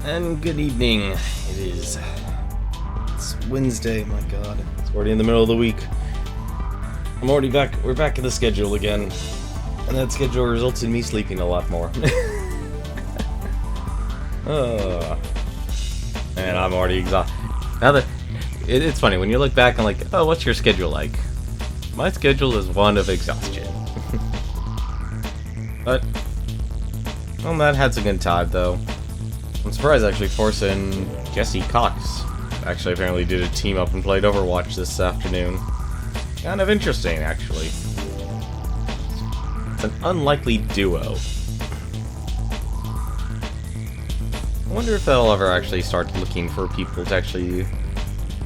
And good evening. It's Wednesday, my god. It's already in the middle of the week. I'm already back. We're back in the schedule again. And that schedule results in me sleeping a lot more. And I'm already exhausted. Now that it's funny, when you look back and like, oh, what's your schedule like? My schedule is one of exhaustion. But, well, that had some good time, though. I'm surprised, actually, Force and Jesse Cox actually apparently did a team up and played Overwatch this afternoon. Kind of interesting, actually. It's an unlikely duo. I wonder if they'll ever actually start looking for people to actually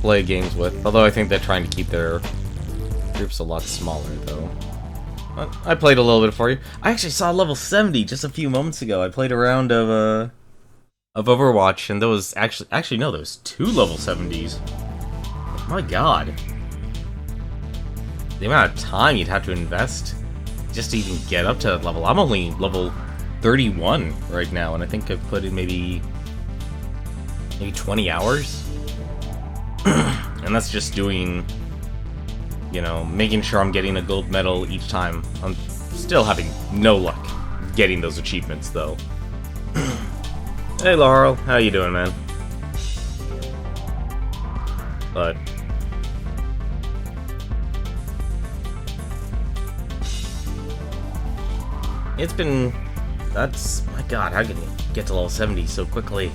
play games with. Although I think they're trying to keep their groups a lot smaller, though. But I played a little bit for you. I actually saw level 70 just a few moments ago. I played a round of Overwatch, and there was actually no, there was 2 level 70s. My god. The amount of time you'd have to invest just to even get up to that level. I'm only level 31 right now, and I think I've put in maybe 20 hours. And that's just doing, you know, making sure I'm getting a gold medal each time. I'm still having no luck getting those achievements, though. Hey, Laurel. How you doing, man? But it's been... That's... My god, how can you get to level 70 so quickly?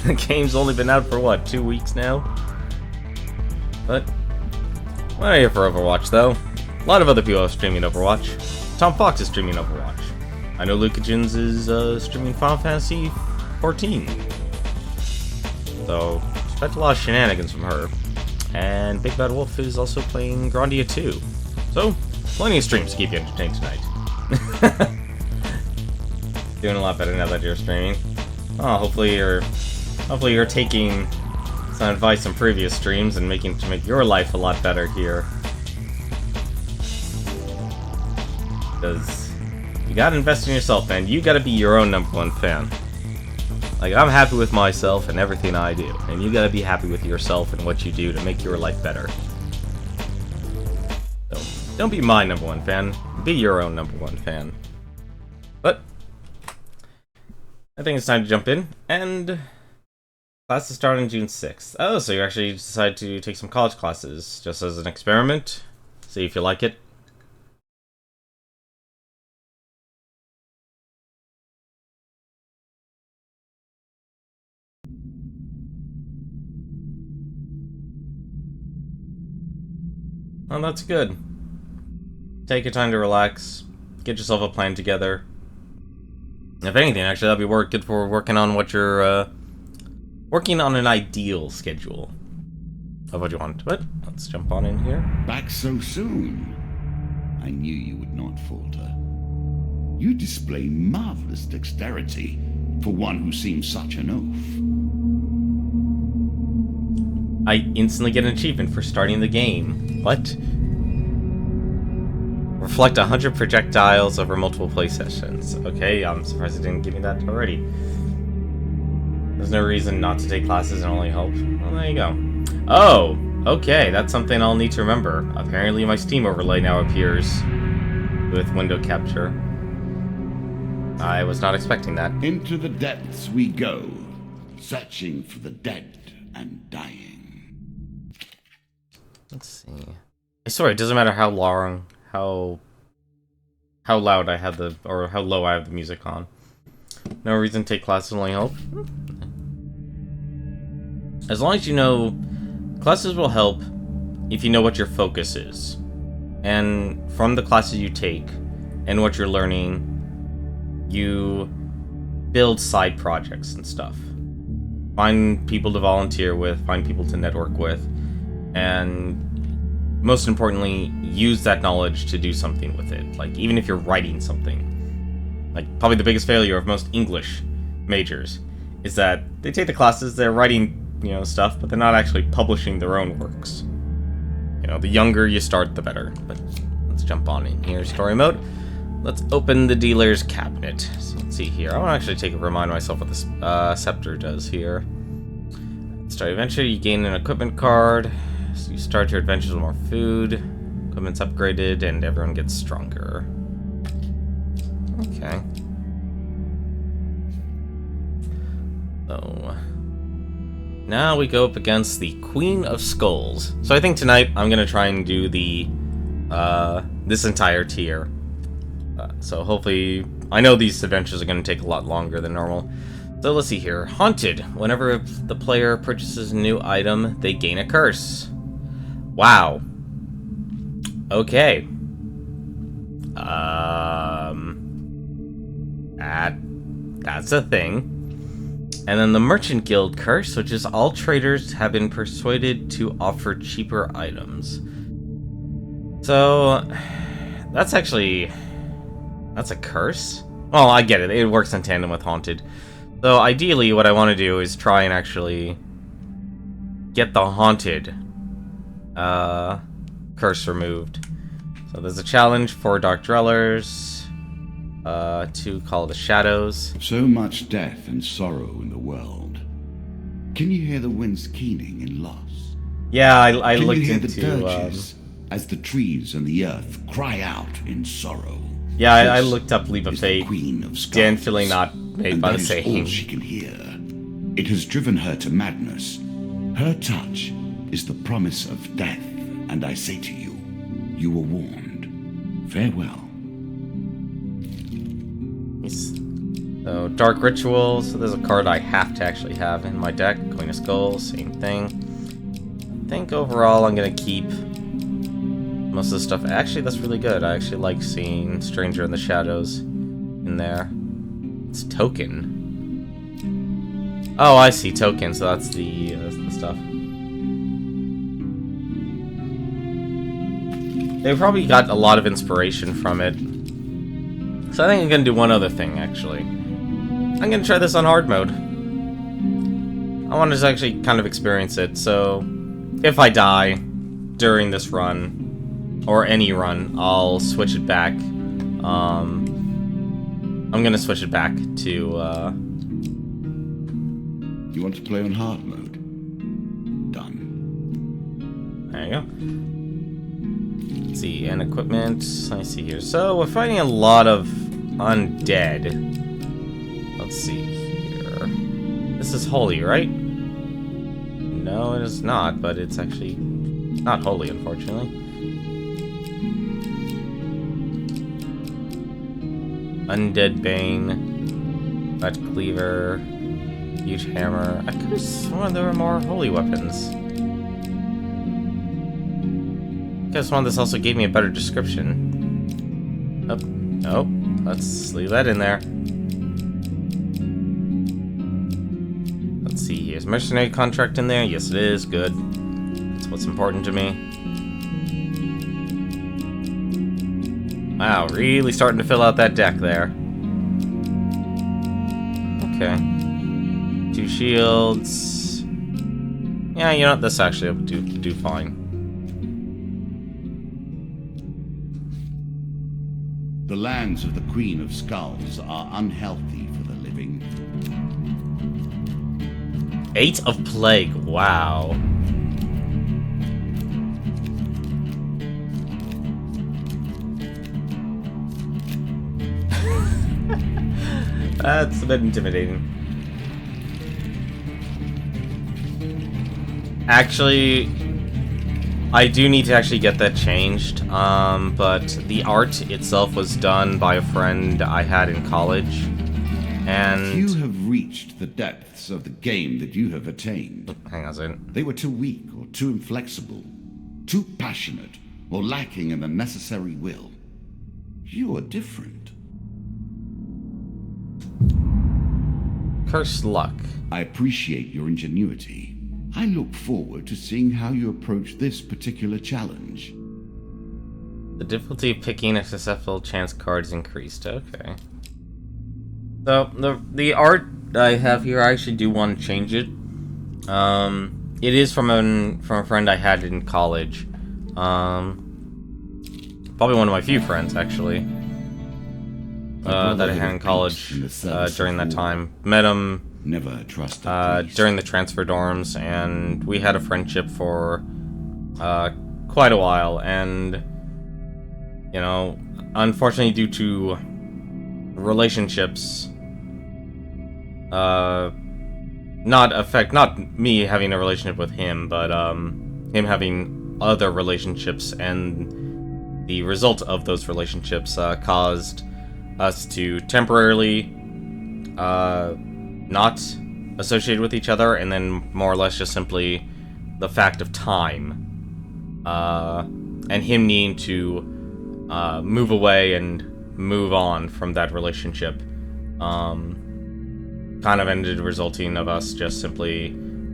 The game's only been out for, what, 2 weeks now? But we're not here for Overwatch, though. A lot of other people are streaming Overwatch. Tom Fox is streaming Overwatch. I know Lucagins is streaming Final Fantasy 14. So, expect a lot of shenanigans from her. And Big Bad Wolf is also playing Grandia 2. So, plenty of streams to keep you entertained tonight. Doing a lot better now that you're streaming. Oh, hopefully you're taking some advice from previous streams and make your life a lot better here. Because you gotta invest in yourself, man. You gotta be your own #1 fan. Like, I'm happy with myself and everything I do, and you gotta be happy with yourself and what you do to make your life better. So, don't be my #1 fan, be your own #1 fan. But I think it's time to jump in, and classes start on June 6th. Oh, so you actually decided to take some college classes just as an experiment? See if you like it? Oh, that's good. Take your time to relax, get yourself a plan together. If anything, actually, that'd be good for working on what you're, working on an ideal schedule of what you want. But let's jump on in here. Back so soon? I knew you would not falter. You display marvelous dexterity for one who seems such an oaf. I instantly get an achievement for starting the game. What? Reflect 100 projectiles over multiple play sessions. Okay, I'm surprised it didn't give me that already. There's no reason not to take classes and only help. Well, there you go. Oh, okay, that's something I'll need to remember. Apparently my Steam overlay now appears with window capture. I was not expecting that. Into the depths we go, searching for the dead and dying. Let's see. I swear, it doesn't matter how long, how loud I have or how low I have the music on. No reason to take classes only help. As long as you know, classes will help if you know what your focus is. And from the classes you take and what you're learning, you build side projects and stuff. Find people to volunteer with, find people to network with, and most importantly, use that knowledge to do something with it. Like, even if you're writing something. Like, probably the biggest failure of most English majors is that they take the classes, they're writing, you know, stuff, but they're not actually publishing their own works. You know, the younger you start, the better. But let's jump on in here. Story mode. let's open the dealer's cabinet. So let's see here. I want to actually remind myself what this scepter does here. Start adventure, you gain an equipment card. So you start your adventures with more food. Equipment's upgraded, and everyone gets stronger. Okay. So now we go up against the Queen of Skulls. So I think tonight I'm gonna try and do the this entire tier. So hopefully, I know these adventures are gonna take a lot longer than normal. So let's see here. Haunted. Whenever the player purchases a new item, they gain a curse. Wow. Okay. That's a thing. And then the Merchant Guild curse, which is all traders have been persuaded to offer cheaper items. So that's a curse? Well, I get it. It works in tandem with Haunted. So ideally, what I want to do is try and actually get the Haunted curse removed. So there's a challenge for Dark Dwellers to call the Shadows. So much death and sorrow in the world. Can you hear the winds keening in loss? Yeah, I looked Can you hear into the dirges as the trees and the earth cry out in sorrow? Yeah, I looked up Leap of Is the Fate. Queen of Skulls, Gently not made and by that the is same. all she can hear. It has driven her to madness. Her touch is the promise of death, and I say to you, you were warned. Farewell. So, Dark Ritual. So there's a card I have to actually have in my deck. Queen of Skulls, same thing. I think overall I'm going to keep most of the stuff. Actually, that's really good. I actually like seeing Stranger in the Shadows in there. It's Token. Oh, I see. Token, so that's the stuff. They probably got a lot of inspiration from it. So I think I'm going to do one other thing, actually. I'm going to try this on hard mode. I want to actually kind of experience it, so if I die during this run, or any run, I'll switch it back. I'm going to switch it back to... You want to play on hard mode? Done. There you go. Let's see, and equipment. Let me see here. So, we're fighting a lot of undead. Let's see here. This is holy, right? No, it is not, but it's actually not holy, unfortunately. Undead Bane, Red Cleaver, Huge Hammer. I could have sworn there were more holy weapons. I guess one this also gave me a better description. Oh, nope. Let's leave that in there. Let's see, is mercenary contract in there? Yes, it is. Good. That's what's important to me. Wow, really starting to fill out that deck there. Okay. 2 shields. Yeah, you know what? This actually will do fine. The lands of the Queen of Skulls are unhealthy for the living. 8 of Plague. Wow. That's a bit intimidating. Actually, I do need to actually get that changed, but the art itself was done by a friend I had in college, and... You have reached the depths of the game that you have attained. Hang on a second. They were too weak or too inflexible, too passionate, or lacking in the necessary will. You are different. Cursed Luck. I appreciate your ingenuity. I look forward to seeing how you approach this particular challenge. The difficulty of picking a successful chance card is increased. Okay. So, the art I have here, I actually do want to change it. It is from a friend I had in college. Probably one of my few friends, actually. that I had in college during that time. Met him Never trust during the transfer dorms, and we had a friendship for quite a while. And you know, unfortunately, due to relationships, not me having a relationship with him, but him having other relationships, and the result of those relationships caused us to temporarily not associate with each other, and then more or less just simply the fact of time, and him needing to move away and move on from that relationship, kind of ended resulting of us just simply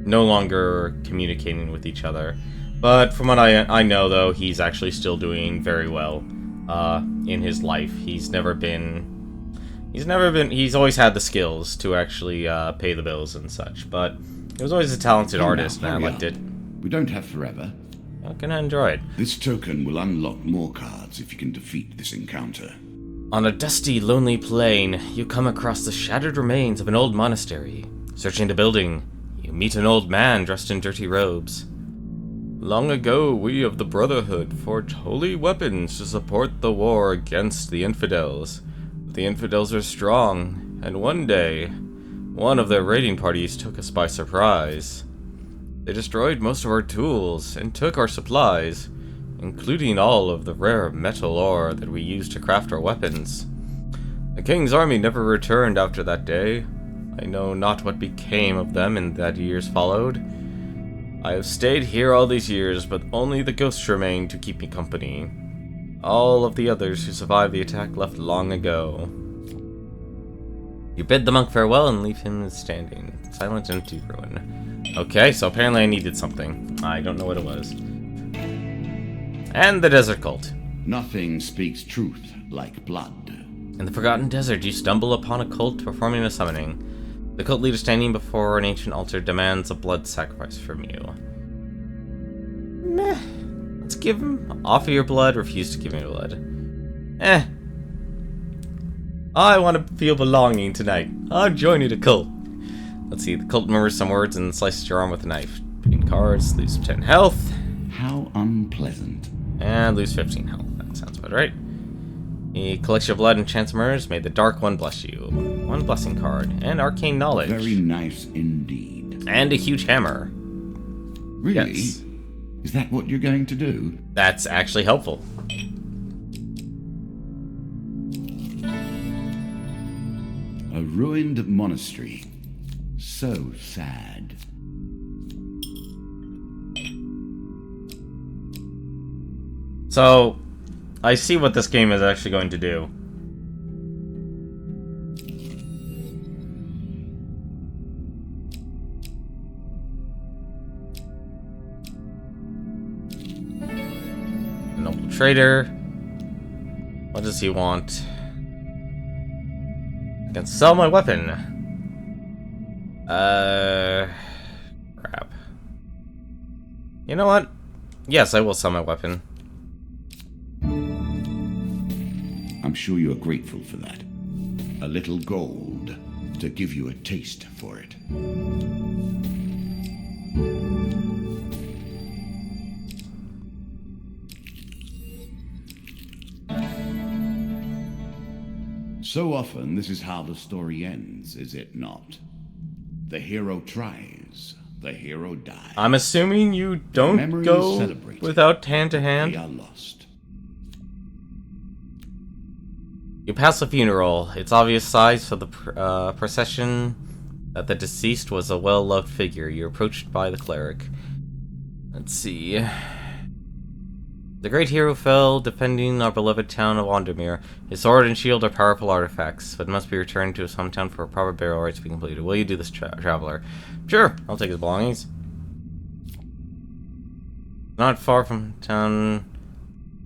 no longer communicating with each other. But from what I know, though, he's actually still doing very well in his life. He's always had the skills to actually pay the bills and such, but he was always a talented artist, and I liked it. We don't have forever. I'm gonna enjoy it. This token will unlock more cards if you can defeat this encounter. On a dusty, lonely plain, you come across the shattered remains of an old monastery. Searching the building, you meet an old man dressed in dirty robes. Long ago, we of the Brotherhood forged holy weapons to support the war against the infidels. But the infidels are strong, and one day, one of their raiding parties took us by surprise. They destroyed most of our tools and took our supplies, including all of the rare metal ore that we used to craft our weapons. The king's army never returned after that day. I know not what became of them in that years followed. I have stayed here all these years, but only the ghosts remain to keep me company. All of the others who survived the attack left long ago. You bid the monk farewell and leave him standing, silent and to ruin. Okay, so apparently I needed something. I don't know what it was. And the desert cult. Nothing speaks truth like blood. In the Forgotten Desert, you stumble upon a cult performing a summoning. The cult leader standing before an ancient altar demands a blood sacrifice from you. Meh. Let's give him. Offer your blood, refuse to give me blood. I want to feel belonging tonight. I'm joining a cult. Let's see, the cult murmurs some words and slices your arm with a knife. Picking cards, lose 10 health. How unpleasant. And lose 15 health. That sounds about right. He collects your blood and chants murders. May the Dark One bless you. One blessing card. And arcane knowledge. Very nice indeed. And a huge hammer. Really? Yes. Is that what you're going to do? That's actually helpful. A ruined monastery. So sad. So, I see what this game is actually going to do. A noble trader. What does he want? I can sell my weapon. Crap. You know what? Yes, I will sell my weapon. I'm sure you are grateful for that. A little gold to give you a taste for it. So often, this is how the story ends, is it not? The hero tries, the hero dies. I'm assuming you don't Memories go celebrated. without hand-to-hand? They are lost. You pass a funeral. It's obvious size for the procession that the deceased was a well-loved figure. You're approached by the cleric. Let's see. The great hero fell defending our beloved town of Wandermere. His sword and shield are powerful artifacts, but must be returned to his hometown for a proper burial rites to be completed. Will you do this, traveler? Sure, I'll take his belongings. Not far from town.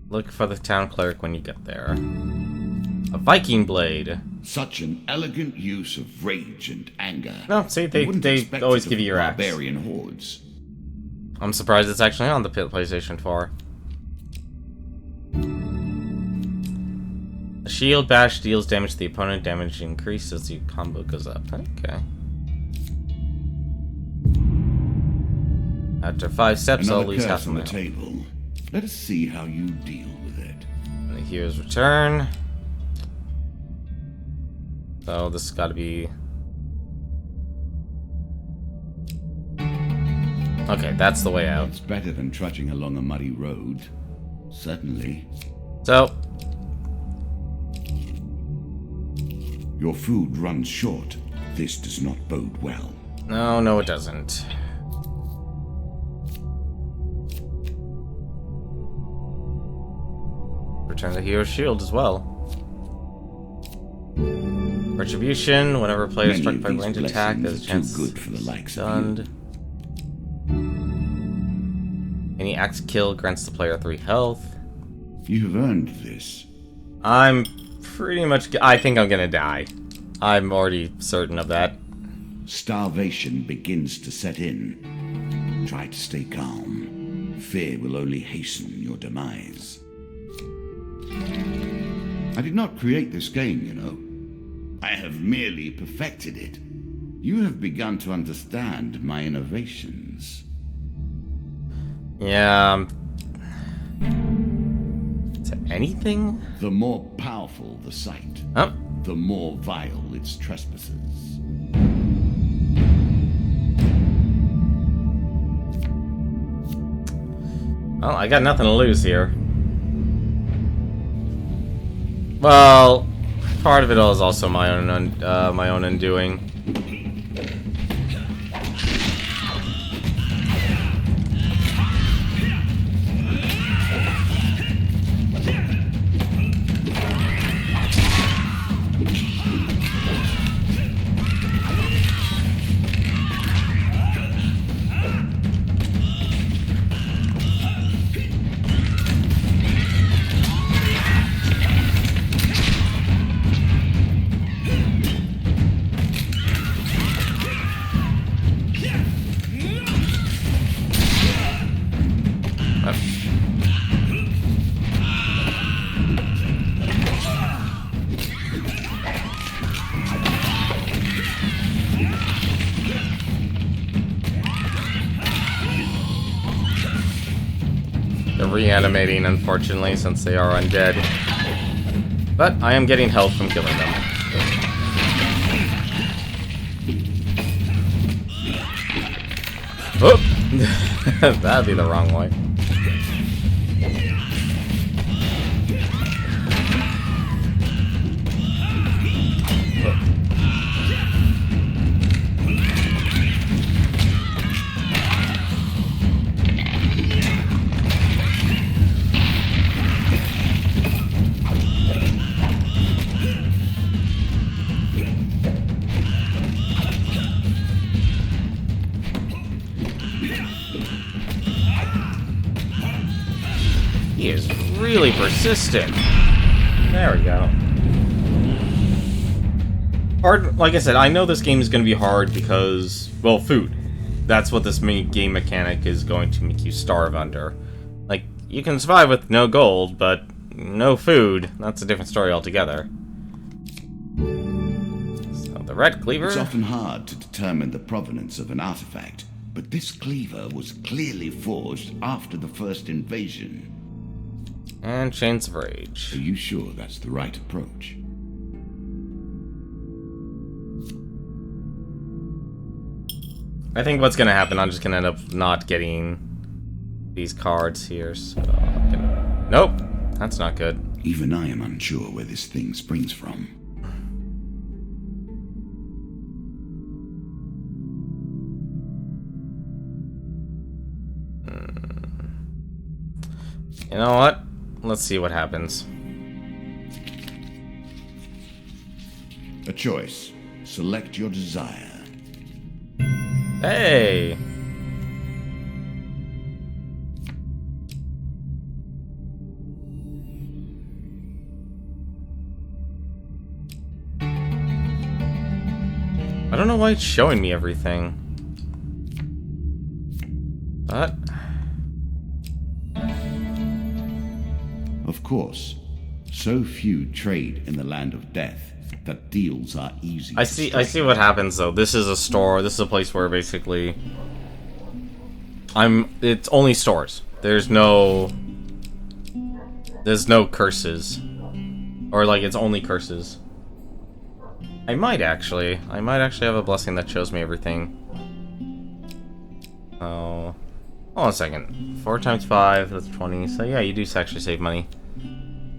Look for the town cleric when you get there. A Viking blade. Such an elegant use of rage and anger. No, see, they always give you your axe. Barbarian hordes. I'm surprised it's actually on the PlayStation 4. A shield bash deals damage to the opponent. Damage increases as the combo goes up. Okay. After 5 steps, I'll lose half of my health. Table. Let us see how you deal with it. And the hero's return. So this has got to be... Okay, that's the way out. It's better than trudging along a muddy road. Certainly. So... Your food runs short. This does not bode well. No, it doesn't. Return the hero's shield as well. Retribution, whenever player struck by ranged attack, there's a chance good for the likes stunned. of you. Any axe kill grants the player 3 health. You have earned this. I'm pretty much... I think I'm gonna die. I'm already certain of that. Starvation begins to set in. Try to stay calm. Fear will only hasten your demise. I did not create this game, you know. I have merely perfected it. You have begun to understand my innovations. Yeah. Is there anything? The more powerful the site, Oh. the more vile its trespassers. Well, I got nothing to lose here. Well, part of it all is also my own undoing. They're reanimating, unfortunately, since they are undead. But I am getting health from killing them. Oh! That'd be the wrong way. He is really persistent. There we go. Hard, like I said, I know this game is going to be hard because, well, food. That's what this game mechanic is going to make you starve under. Like, you can survive with no gold, but no food, that's a different story altogether. So, the red cleaver... It's often hard to determine the provenance of an artifact, but this cleaver was clearly forged after the first invasion. And Chains of Rage. Are you sure that's the right approach? I think what's gonna happen, I'm just gonna end up not getting these cards here, so... Nope! That's not good. Even I am unsure where this thing springs from. You know what? Let's see what happens. A choice. Select your desire. Hey! I don't know why it's showing me everything. But... Of course. So few trade in the land of death that deals are easy. I see what happens though. This is a store. This is a place where basically it's only stores. There's no curses. Or like it's only curses. I might actually have a blessing that shows me everything. Oh, hold on a second. 4 times 5, that's 20. So yeah, you do actually save money.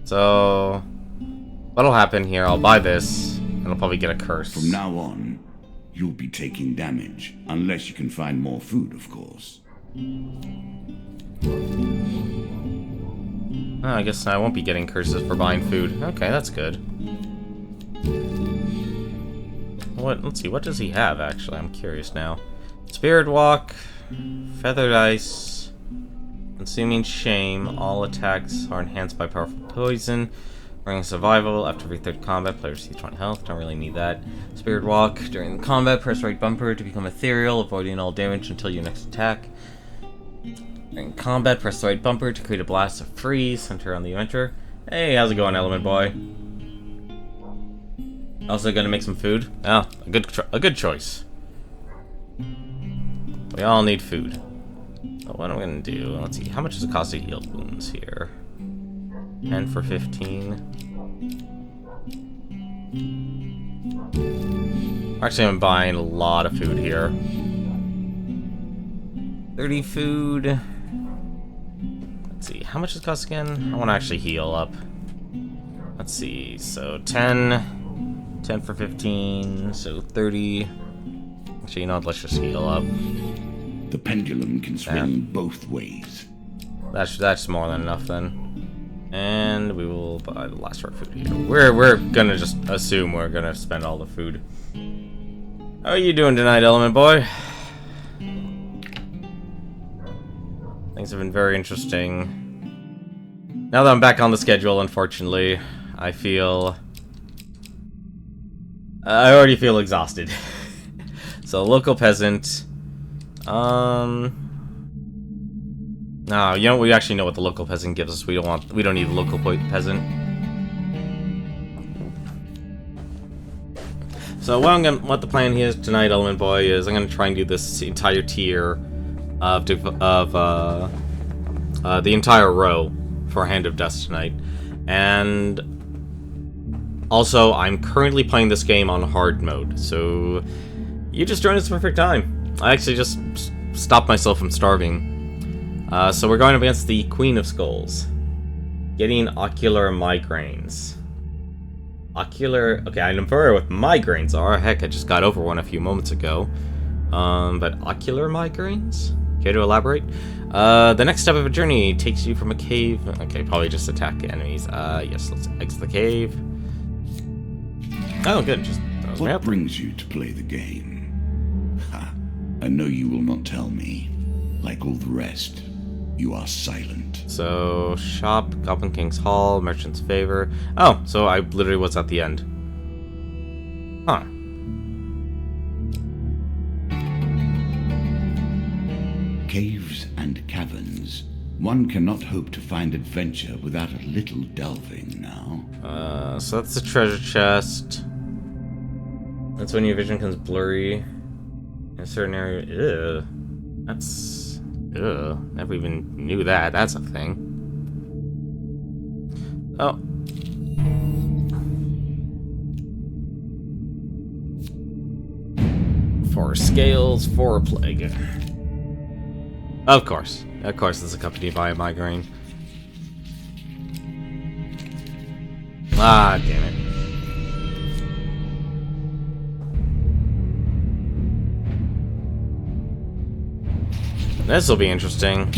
So what'll happen here? I'll buy this, and I'll probably get a curse. From now on, you'll be taking damage, unless you can find more food, of course. Oh, I guess I won't be getting curses for buying food. Okay, that's good. Let's see, what does he have, actually? I'm curious now. Spirit Walk, Feathered Ice, Consuming Shame. All attacks are enhanced by powerful poison. Bringing survival. After every third combat, players receive 20 health. Don't really need that. Spirit Walk. During the combat, press right bumper to become ethereal, avoiding all damage until your next attack. During combat, press the right bumper to create a blast of freeze. Center on the adventure. Hey, how's it going, Element Boy? Also gonna make some food. Oh, a good choice. We all need food. So what I'm gonna do? Let's see. How much does it cost to heal wounds here? 10 for 15. Actually, I'm buying a lot of food here. 30 food. Let's see. How much does it cost again? I want to actually heal up. Let's see. So 10 for 15. So 30. Actually, you know what? Let's just heal up. The pendulum can swing both ways. That's more than enough then. And we will buy the last of our food here. We're gonna just assume we're gonna spend all the food. How are you doing tonight, Element Boy? Things have been very interesting. Now that I'm back on the schedule, unfortunately, I already feel exhausted. So, local peasant. No, you know, we actually know what the local peasant gives us. We don't need the local peasant. So what the plan here tonight, Element Boy, is I'm gonna try and do this entire tier of the entire row for Hand of Dust tonight. And also, I'm currently playing this game on hard mode, so you just joined us at the perfect time. I actually just stopped myself from starving. So we're going up against the Queen of Skulls. Getting ocular migraines. Okay, I'm familiar with migraines are. Heck, I just got over one a few moments ago. But ocular migraines? Care to elaborate? The next step of a journey takes you from a cave. Okay, probably just attack enemies. Yes, let's exit the cave. Oh, good. Just what brings you to play the game? Ha! I know you will not tell me. Like all the rest, you are silent. So, shop, Goblin King's Hall, Merchant's Favor. Oh, so I literally was at the end. Huh. Caves and caverns. One cannot hope to find adventure without a little delving now. So that's the treasure chest. That's when your vision becomes blurry. In a certain area. Ew. That's... Ugh. Never even knew that. That's a thing. Oh. 4 scales, 4 plague. Of course. Of course, it's accompanied by a migraine. Ah, damn it. This'll be interesting.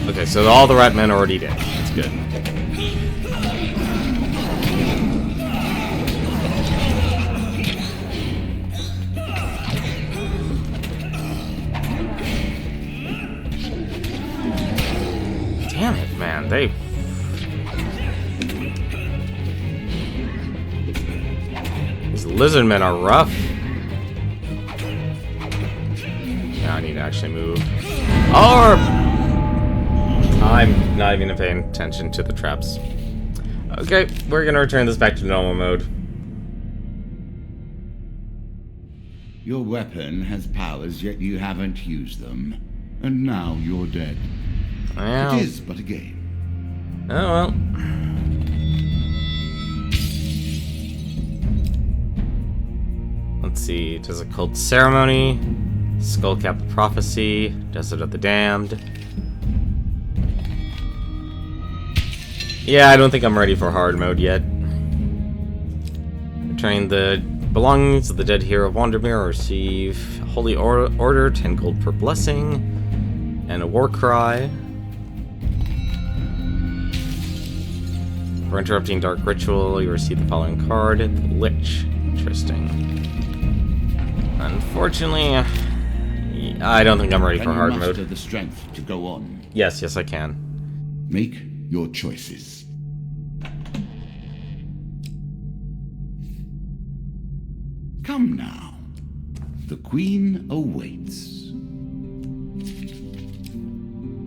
Okay, so all the Ratmen are already dead. That's good. Damn it, man. These Lizardmen are rough. Now I need to actually move. Or I'm not even paying attention to the traps. Okay, we're gonna return this back to normal mode. Your weapon has powers, yet you haven't used them. And now you're dead. Well, it is but a game. Oh well. Let's see. There's a cult ceremony. Skullcap Prophecy. Desert of the Damned. Yeah, I don't think I'm ready for hard mode yet. Returning the belongings of the dead hero of Wandermere. Receive Holy Order, 10 gold per blessing, and a war cry. For interrupting dark ritual, you receive the following card: the Lich. Interesting. Unfortunately, I don't think I'm ready for hard mode. Can you muster the strength to go on? Yes, I can. Make your choices. Come now. The Queen awaits.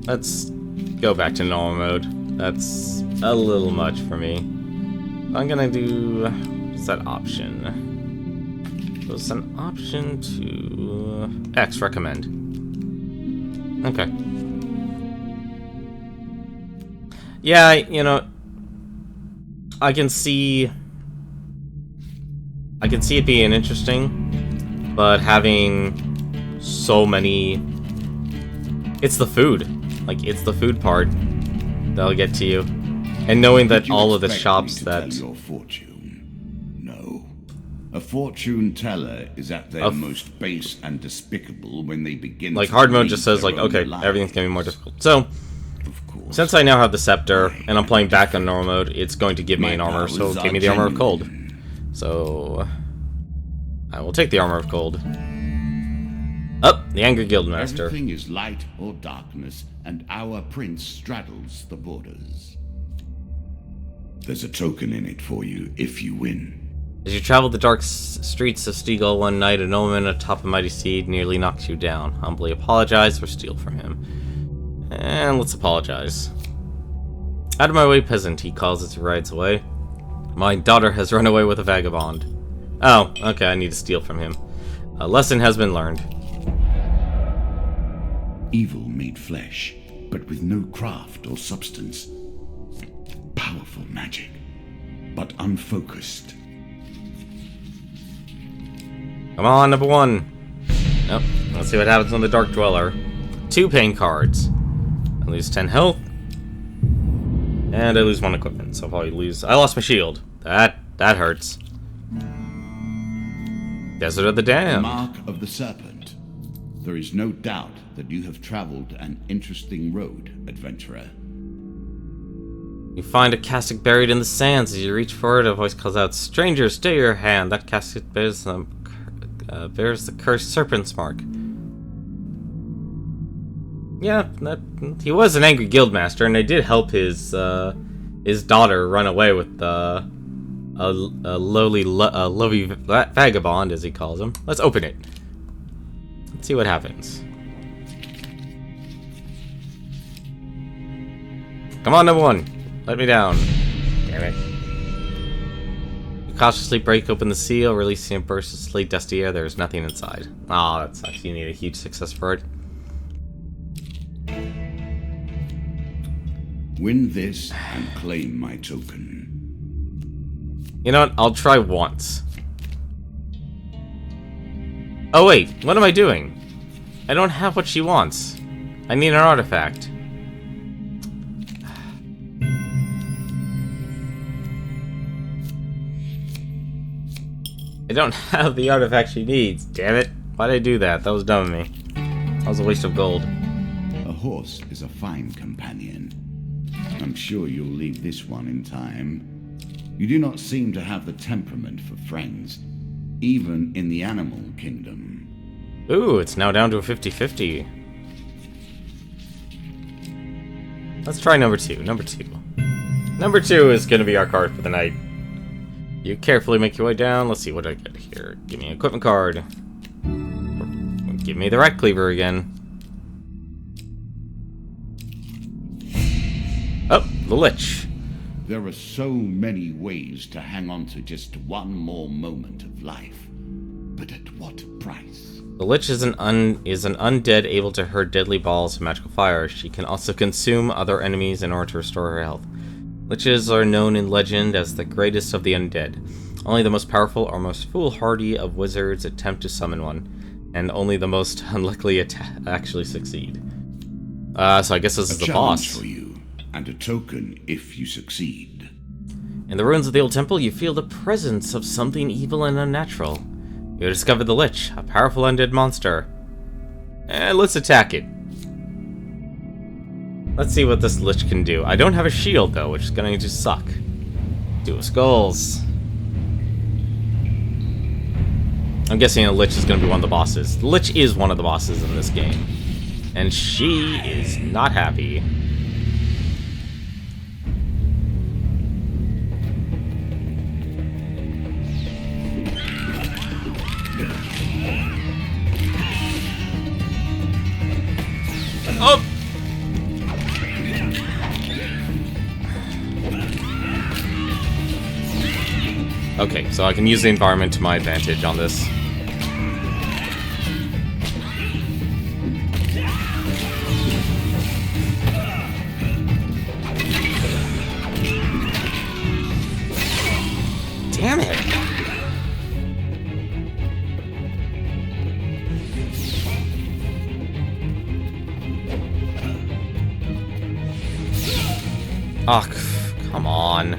Let's go back to normal mode. That's a little much for me. I'm gonna do... what's that option? There's an option to... X, recommend. Okay. Yeah, you know... I can see it being interesting, but having so many... It's the food. Like, it's the food part that'll get to you. And knowing that all of the shops that... Tell your fortune? No. A fortune teller is at their most base and despicable when they begin like, to hard mode just says, like, okay, lives. everything's gonna be more difficult. So, since I now have the scepter, and I'm playing back on normal mode, it's going to give me an armor, so give me the armor of cold. So, I will take the armor of cold. Oh, the Angry Guildmaster. Everything is light or darkness, and our prince straddles the borders. There's a token in it for you if you win. As you travel the dark streets of Steagall one night, a nobleman atop a mighty steed nearly knocks you down. Humbly apologize or steal from him. And let's apologize. Out of my way, peasant, he calls as he rides away. My daughter has run away with a vagabond. Oh, okay, I need to steal from him. A lesson has been learned. Evil made flesh, but with no craft or substance. Powerful magic, but unfocused. Come on, number one. Nope. Let's see what happens on the Dark Dweller. 2 pain cards. I lose 10 health. And I lose 1 equipment, so I'll probably lose... I lost my shield. That hurts. Desert of the Damned. Mark of the Serpent. There is no doubt that you have traveled an interesting road, adventurer. You find a casket buried in the sands. As you reach for it, a voice calls out, "Stranger, stay your hand. That casket bears the cursed serpent's mark." Yeah, he was an angry guildmaster, and they did help his daughter run away with a lowly vagabond, as he calls him. Let's open it. Let's see what happens. Come on, number one. Let me down. Damn it. You cautiously break open the seal, releasing a burst of slate dusty air. There's nothing inside. Oh, that sucks. You need a huge success for it. Win this and claim my token. You know what? I'll try once. Oh wait, what am I doing? I don't have what she wants. I need an artifact. I don't have the artifact she needs. Damn it. Why'd I do that? That was dumb of me. That was a waste of gold. A horse is a fine companion. I'm sure you'll leave this one in time. You do not seem to have the temperament for friends, even in the animal kingdom. Ooh, it's now down to a 50-50. Let's try number 2. Number 2 is going to be our card for the night. You carefully make your way down. Let's see what I get here. Give me an equipment card. Give me the rat cleaver again. Oh, the Lich. There are so many ways to hang on to just one more moment of life. But at what price? The Lich is an undead able to hurl deadly balls of magical fire. She can also consume other enemies in order to restore her health. Liches are known in legend as the greatest of the undead. Only the most powerful or most foolhardy of wizards attempt to summon one, and only the most unlikely actually succeed. So I guess this is the boss. For you, and a token if you succeed. In the ruins of the old temple, you feel the presence of something evil and unnatural. You discover the Lich, a powerful undead monster. Let's attack it. Let's see what this Lich can do. I don't have a shield, though, which is going to just suck. Duo Skulls. I'm guessing a Lich is going to be one of the bosses. The Lich is one of the bosses in this game. And she is not happy. Oh! Okay, so I can use the environment to my advantage on this. Damn it! Oh, come on.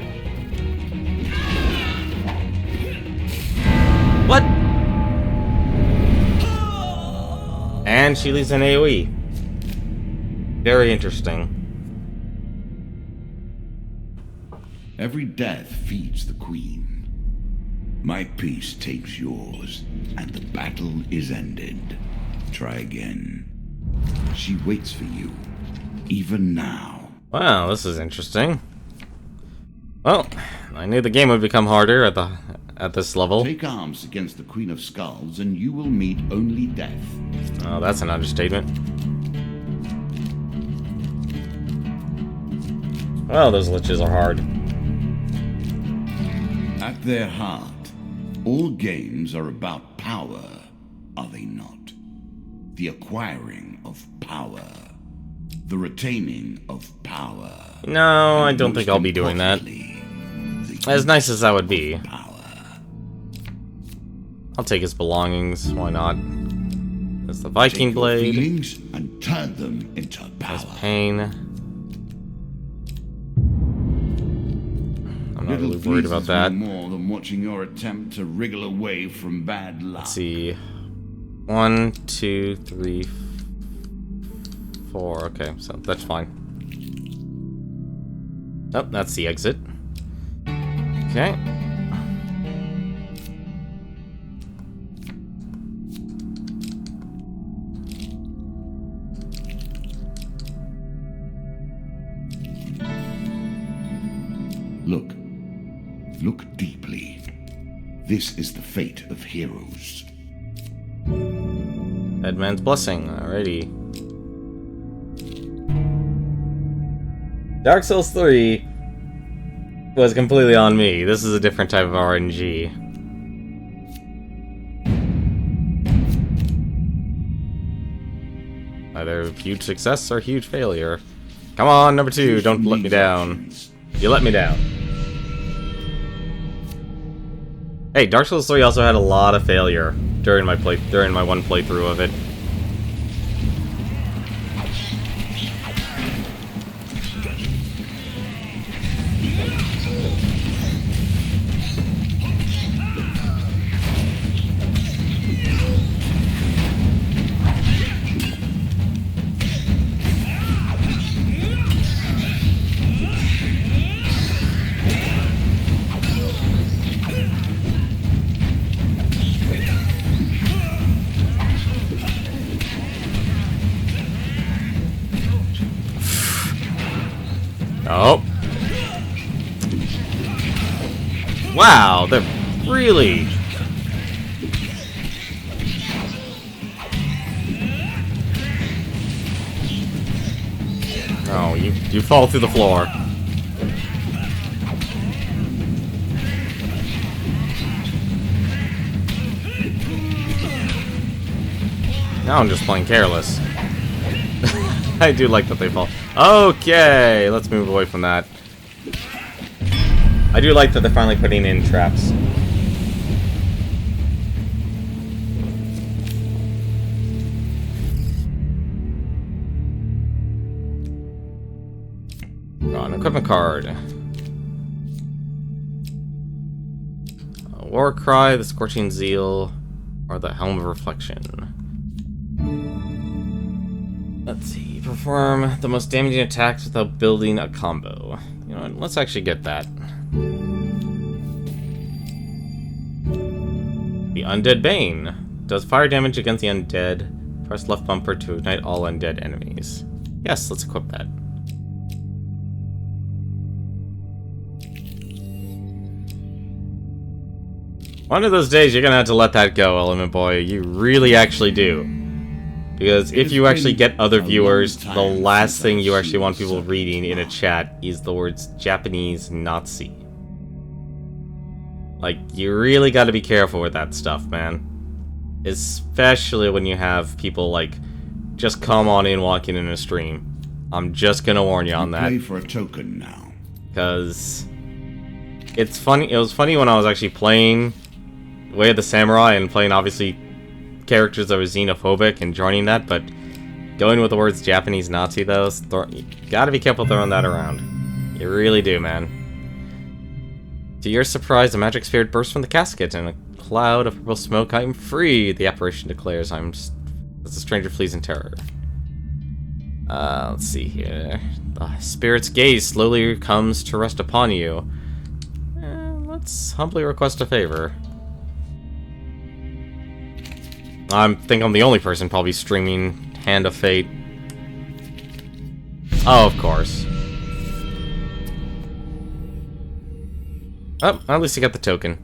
What? And she leaves an AoE. Very interesting. Every death feeds the queen. My peace takes yours, and the battle is ended. Try again. She waits for you, even now. Wow, this is interesting. Well, I knew the game would become harder at this level. Take arms against the Queen of Skulls, and you will meet only death. Oh, that's an understatement. Well, those liches are hard. At their heart, all games are about power, are they not? The acquiring of power. The retaining of power. No, I don't think I'll be doing that. As nice as that would be. Power. I'll take his belongings, why not? There's the Viking Take blade. your feelings and turn them into power. There's pain. I'm not really worried about that. More than watching your attempt to wriggle away from bad luck. Let's see. 1, 2, 3, 4. Okay, so that's fine. Oh, that's the exit. Okay. Look. Look deeply. This is the fate of heroes. Headman's blessing. Alrighty. Dark Souls 3 was completely on me. This is a different type of RNG. Either huge success or huge failure. Come on, number 2, don't let me down. You let me down. Hey, Dark Souls 3 also had a lot of failure during my one playthrough of it. Oh. Wow, they're really... Oh, you fall through the floor. Now I'm just playing careless. I do like that they fall. Okay, let's move away from that. I do like that they're finally putting in traps. Got an equipment card. A war cry, the scorching zeal, or the helm of reflection. Let's see. Perform the most damaging attacks without building a combo. You know what? Let's actually get that. The Undead Bane. Does fire damage against the undead. Press left bumper to ignite all undead enemies. Yes, let's equip that. One of those days you're gonna have to let that go, Element Boy. You really actually do. Because if you actually get other viewers, the last thing you actually want people reading in a chat is the words Japanese Nazi. Like, you really gotta be careful with that stuff, man. Especially when you have people, like, just come on in walking in a stream. I'm just gonna warn you on that. Play for a token now. Because it's funny. It was funny when I was actually playing Way of the Samurai and playing, obviously, characters that were xenophobic and joining that, but going with the words Japanese Nazi, though, you gotta be careful throwing that around. You really do, man. To your surprise, a magic spirit bursts from the casket, and a cloud of purple smoke. I am free, the apparition declares. As the stranger flees in terror. Let's see here. The spirit's gaze slowly comes to rest upon you. Let's humbly request a favor. I think I'm the only person probably streaming Hand of Fate. Oh, of course. Oh, at least you got the token.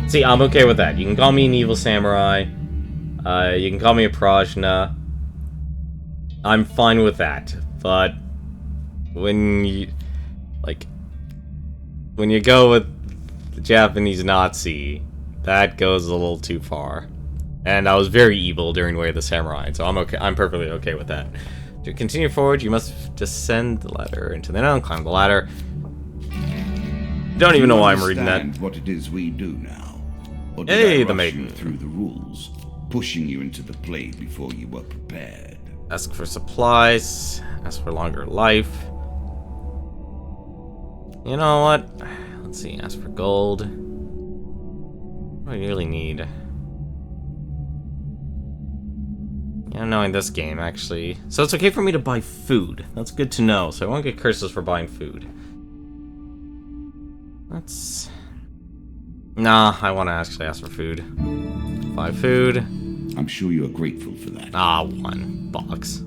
See, I'm okay with that. You can call me an evil samurai. You can call me a Prajna. I'm fine with that. But when you... like... when you go with the Japanese Nazi, that goes a little too far. And I was very evil during Way of the Samurai, so I'm okay. I'm perfectly okay with that. To continue forward, you must descend the ladder into the now, climb the ladder. Don't even know why I'm reading that. What it is we do now? Or did Hey, I the rush maiden. you through the rules, pushing you into the play before you were prepared. Ask for supplies. Ask for longer life. You know what? Let's see. Ask for gold. What do I really need? Yeah, knowing this game, actually. So it's okay for me to buy food. That's good to know. So I won't get curses for buying food. Let's... Nah, I want to actually ask for food. Buy food. I'm sure you are grateful for that. Ah, 1 box.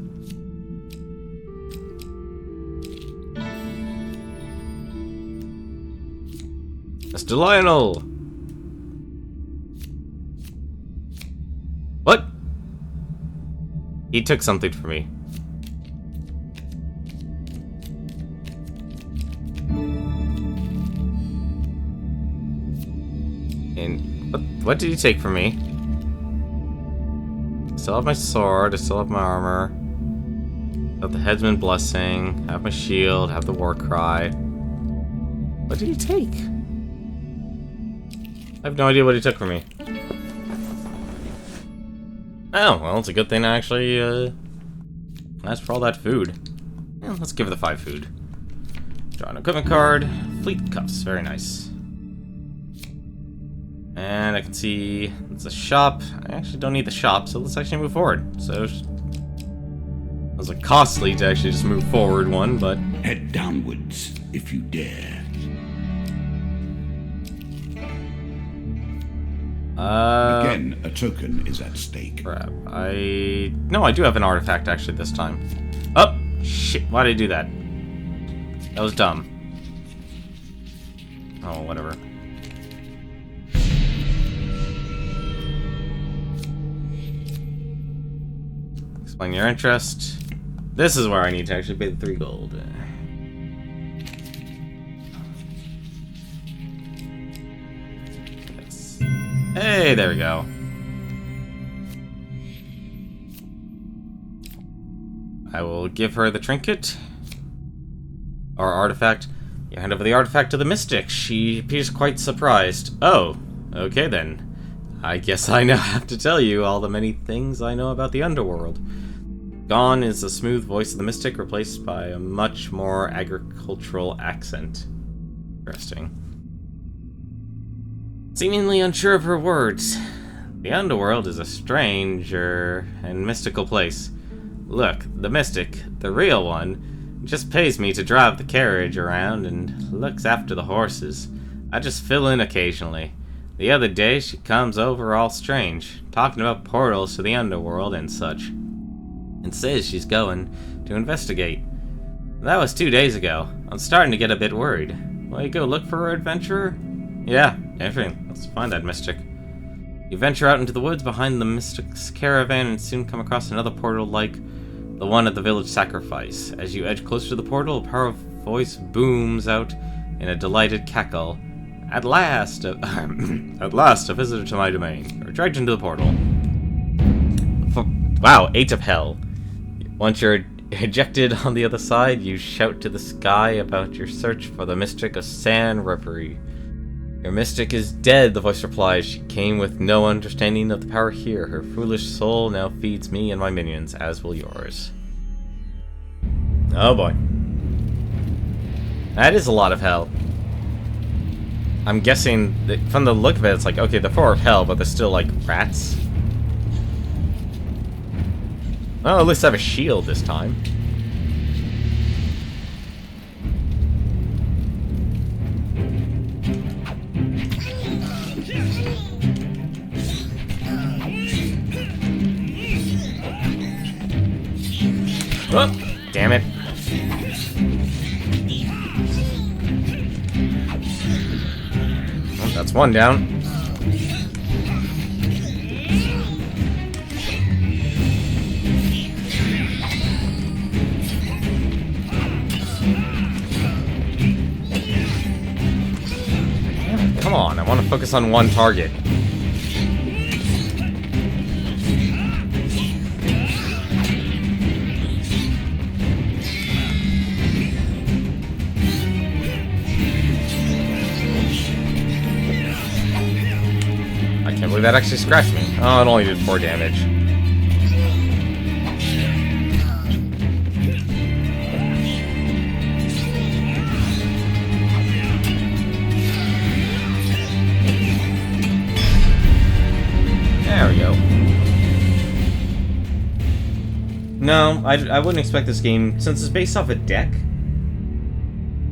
Mr. Lionel! What? He took something from me. And what did he take from me? I still have my sword, I still have my armor. I have the headsman blessing, I have my shield, I have the war cry. What did he take? I have no idea what he took from me. Oh, well, it's a good thing I actually, asked for all that food. Yeah, let's give her the 5 food. Draw an equipment card. Fleet cuffs, very nice. And I can see it's a shop. I actually don't need the shop, so let's actually move forward. So, it was like costly to actually just move forward one, but... Head downwards, if you dare. Again, a token is at stake. Crap. No, I do have an artifact actually this time. Oh, shit. Why did I do that? That was dumb. Oh, whatever. Explain your interest. This is where I need to actually pay the 3 gold. Yes. Hey, there we go. I will give her the trinket. Or artifact. You hand over the artifact to the mystic. She appears quite surprised. Oh, okay then. I guess I now have to tell you all the many things I know about the underworld. Gone is the smooth voice of the mystic, replaced by a much more agricultural accent. Interesting. Seemingly unsure of her words. The underworld is a stranger and mystical place. Look, the mystic, the real one, just pays me to drive the carriage around and looks after the horses. I just fill in occasionally. The other day she comes over all strange, talking about portals to the underworld and such, and says she's going to investigate. That was 2 days ago. I'm starting to get a bit worried. Will you go look for her, adventurer? Yeah, definitely. Let's find that mystic. You venture out into the woods behind the mystic's caravan and soon come across another portal like the one at the village sacrifice. As you edge closer to the portal, a powerful voice booms out in a delighted cackle. At last, at last, a visitor to my domain. You're dragged into the portal. Wow, 8 of hell. Once you're ejected on the other side, you shout to the sky about your search for the mystic of San Reverie. Your mystic is dead, the voice replies. She came with no understanding of the power here. Her foolish soul now feeds me and my minions, as will yours. Oh boy. That is a lot of hell. I'm guessing that from the look of it, it's like, okay, they're 4 of hell, but they're still like rats. Oh, at least I have a shield this time. Oh, damn it. Oh, that's one down. Come on, I want to focus on one target. I can't believe that actually scratched me. Oh, it only did 4 damage. There we go. No, I wouldn't expect this game, since it's based off a deck,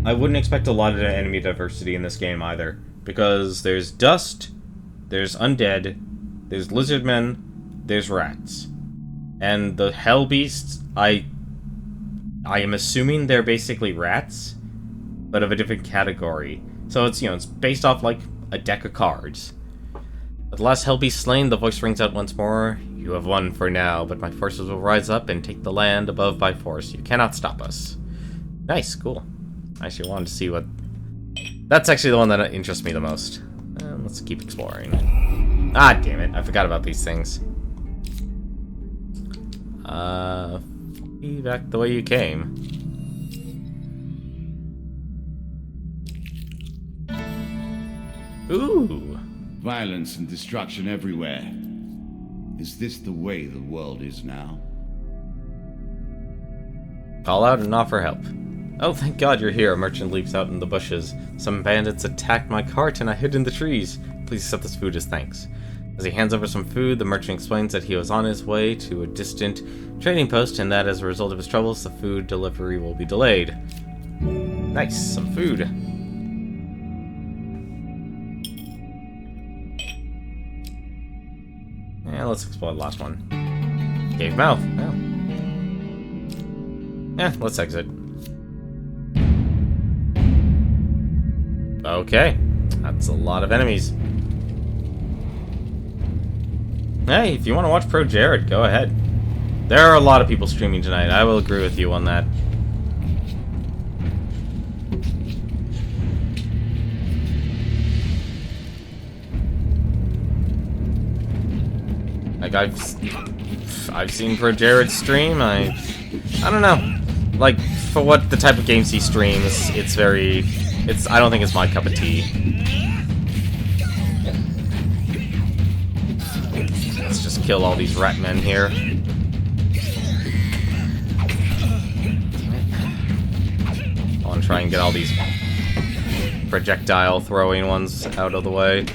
I wouldn't expect a lot of enemy diversity in this game either. Because there's dust, there's undead, there's lizardmen, there's rats. And the hell beasts, I am assuming they're basically rats, but of a different category. So it's, it's based off like a deck of cards. At the last hell beast slain, the voice rings out once more. You have won for now, but my forces will rise up and take the land above by force. You cannot stop us. Nice, cool. I actually wanted to see what... That's actually the one that interests me the most. Let's keep exploring. Ah, damn it. I forgot about these things. Be back the way you came. Ooh. Violence and destruction everywhere. Is this the way the world is now? Call out and offer help. Oh, thank God you're here. A merchant leaps out in the bushes. Some bandits attacked my cart and I hid in the trees. Please accept this food as thanks. As he hands over some food, the merchant explains that he was on his way to a distant trading post and that as a result of his troubles, the food delivery will be delayed. Nice, some food. Yeah, let's explore the last one. Cave mouth. Yeah, let's exit. Okay. That's a lot of enemies. Hey, if you want to watch Pro Jared, go ahead. There are a lot of people streaming tonight. I will agree with you on that. Like, I've seen Pro Jared stream. I don't know. Like, for what the type of games he streams, I don't think it's my cup of tea. Let's just kill all these Ratmen here. I want to try and get all these projectile throwing ones out of the way.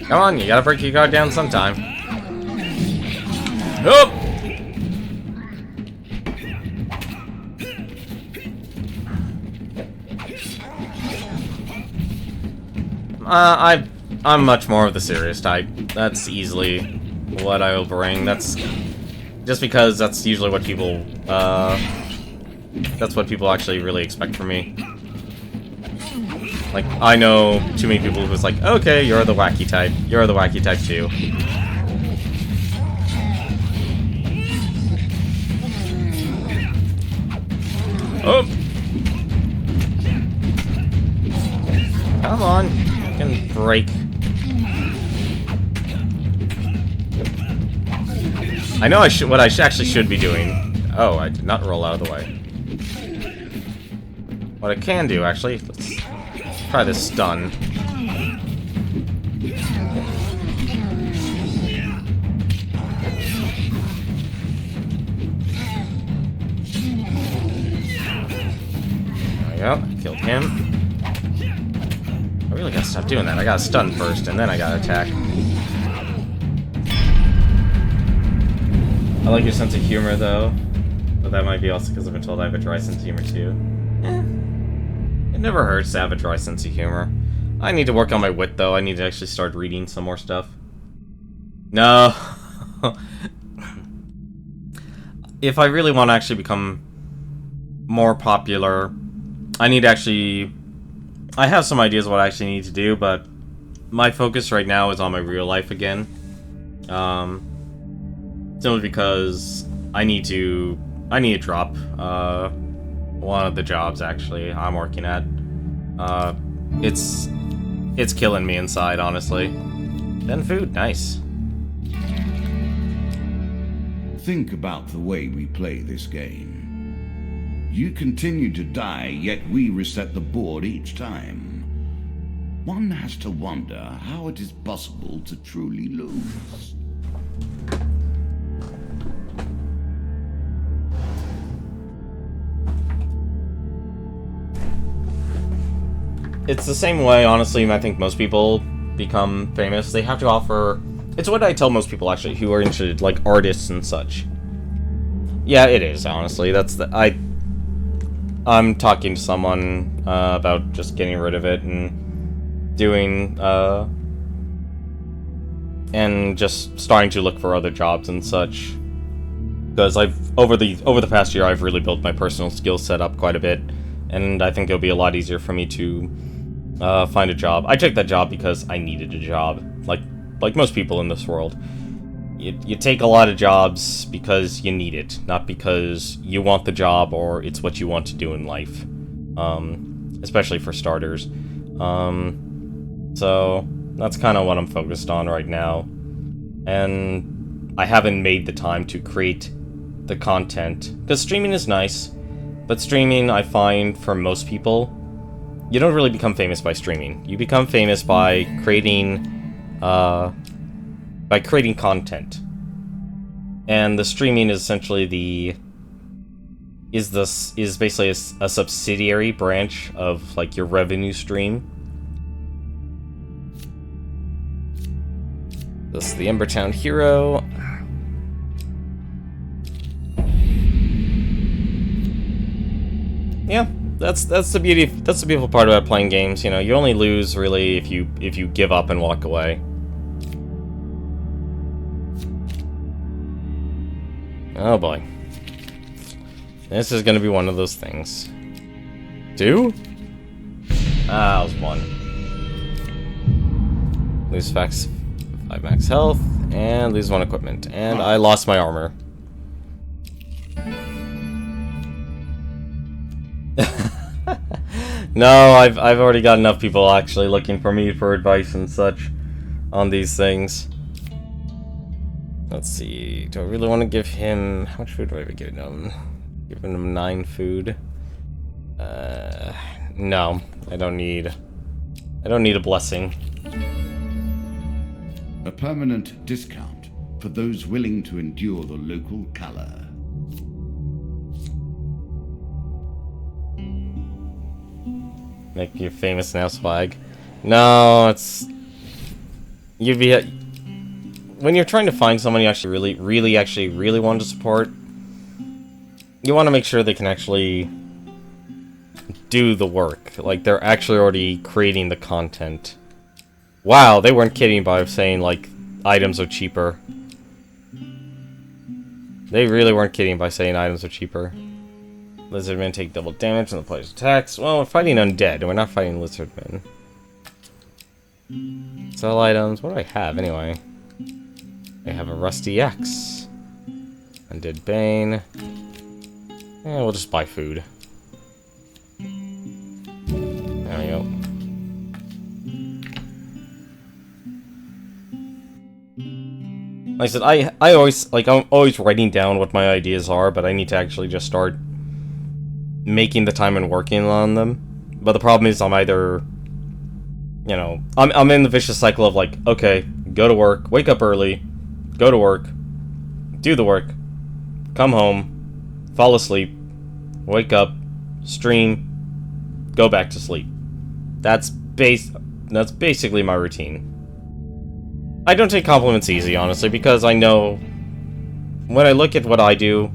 Come on, you gotta break your guard down sometime. Oh! I'm much more of the serious type. That's easily what I will bring. That's just because that's usually what people, that's what people actually really expect from me. Like, I know too many people who's like, okay, you're the wacky type. You're the wacky type too. Oh! Come on. You can break. I know what I actually should be doing. Oh, I did not roll out of the way. What I can do, actually, let's try this stun. There we go. Killed him. I really gotta stop doing that. I gotta stun first, and then I gotta attack. I like your sense of humor, though. But that might be also because I've been told I have a dry sense of humor, too. It never hurts to have a dry sense of humor. I need to work on my wit, though. I need to actually start reading some more stuff. No. If I really want to actually become more popular, I need to actually... I have some ideas of what I actually need to do, but my focus right now is on my real life again. Simply because I need to drop one of the jobs actually I'm working at. It's killing me inside, honestly. Then food, nice. Think about the way we play this game. You continue to die, yet we reset the board each time. One has to wonder how it is possible to truly lose. It's the same way, honestly, I think most people become famous. They have to offer... It's what I tell most people, actually, who are interested, like, artists and such. Yeah, it is, honestly. That's the... I'm talking to someone about just getting rid of it and doing... and just starting to look for other jobs and such. Because over the past year, I've really built my personal skill set up quite a bit. And I think it'll be a lot easier for me to find a job. I took that job because I needed a job, like most people in this world. You take a lot of jobs because you need it, not because you want the job or it's what you want to do in life. Especially for starters. So that's kind of what I'm focused on right now. And I haven't made the time to create the content, because streaming is nice, but streaming, I find, for most people, you don't really become famous by streaming. You become famous by creating content. And the streaming is essentially is basically a subsidiary branch of, like, your revenue stream. This is the Embertown hero. Yeah, that's the beauty. That's the beautiful part about playing games. You know, you only lose really if you give up and walk away. Oh boy, this is gonna be one of those things. 2? Ah, that was 1. Lose 5 max health and lose 1 equipment, and I lost my armor. No, I've already got enough people actually looking for me for advice and such on these things. Let's see. Do I really want to give him... How much food do I give him? Giving him 9 food. No, I don't need a blessing. A permanent discount for those willing to endure the local color. Make you famous now, swag. No, it's... You'd be... When you're trying to find someone you actually really want to support, you want to make sure they can actually do the work. Like, they're actually already creating the content. Wow, they weren't kidding by saying, like, items are cheaper. They really weren't kidding by saying items are cheaper. Lizardmen take double damage on the player's attacks. Well, we're fighting undead, and we're not fighting lizardmen. Sell items. What do I have, anyway? I have a rusty axe. Undead bane. And we'll just buy food. There we go. Like I said, I always, like, I'm always writing down what my ideas are, but I need to actually just start making the time and working on them. But the problem is I'm either, you know, I'm in the vicious cycle of, like, okay, go to work, wake up early, go to work, do the work, come home, fall asleep, wake up, stream, go back to sleep. That's basically my routine. I don't take compliments easy, honestly, because I know when I look at what I do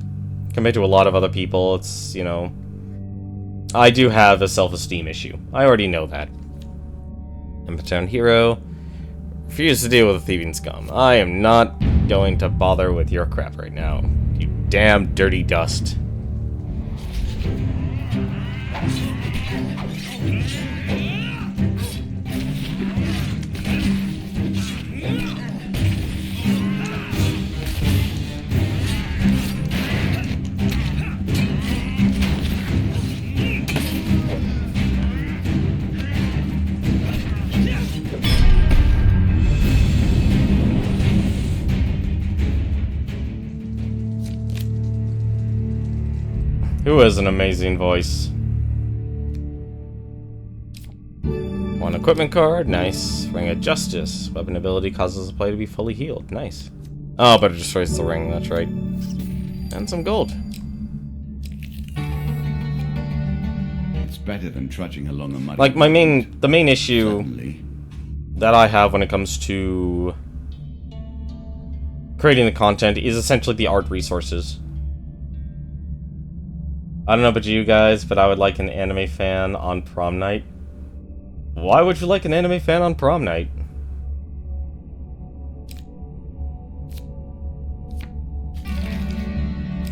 compared to a lot of other people, it's, you know, I do have a self-esteem issue. I already know that. Embertown hero. Refuse to deal with the thieving scum. I am not going to bother with your crap right now. You damn dirty dust. Who has an amazing voice? 1 equipment card, nice. Ring of Justice. Weapon ability causes the player to be fully healed, nice. Oh, but it destroys the ring, that's right. And some gold. It's better than trudging along a muddy Like, the main issue Suddenly, that I have when it comes to creating the content is essentially the art resources. I don't know about you guys, but I would like an anime fan on prom night. Why would you like an anime fan on prom night?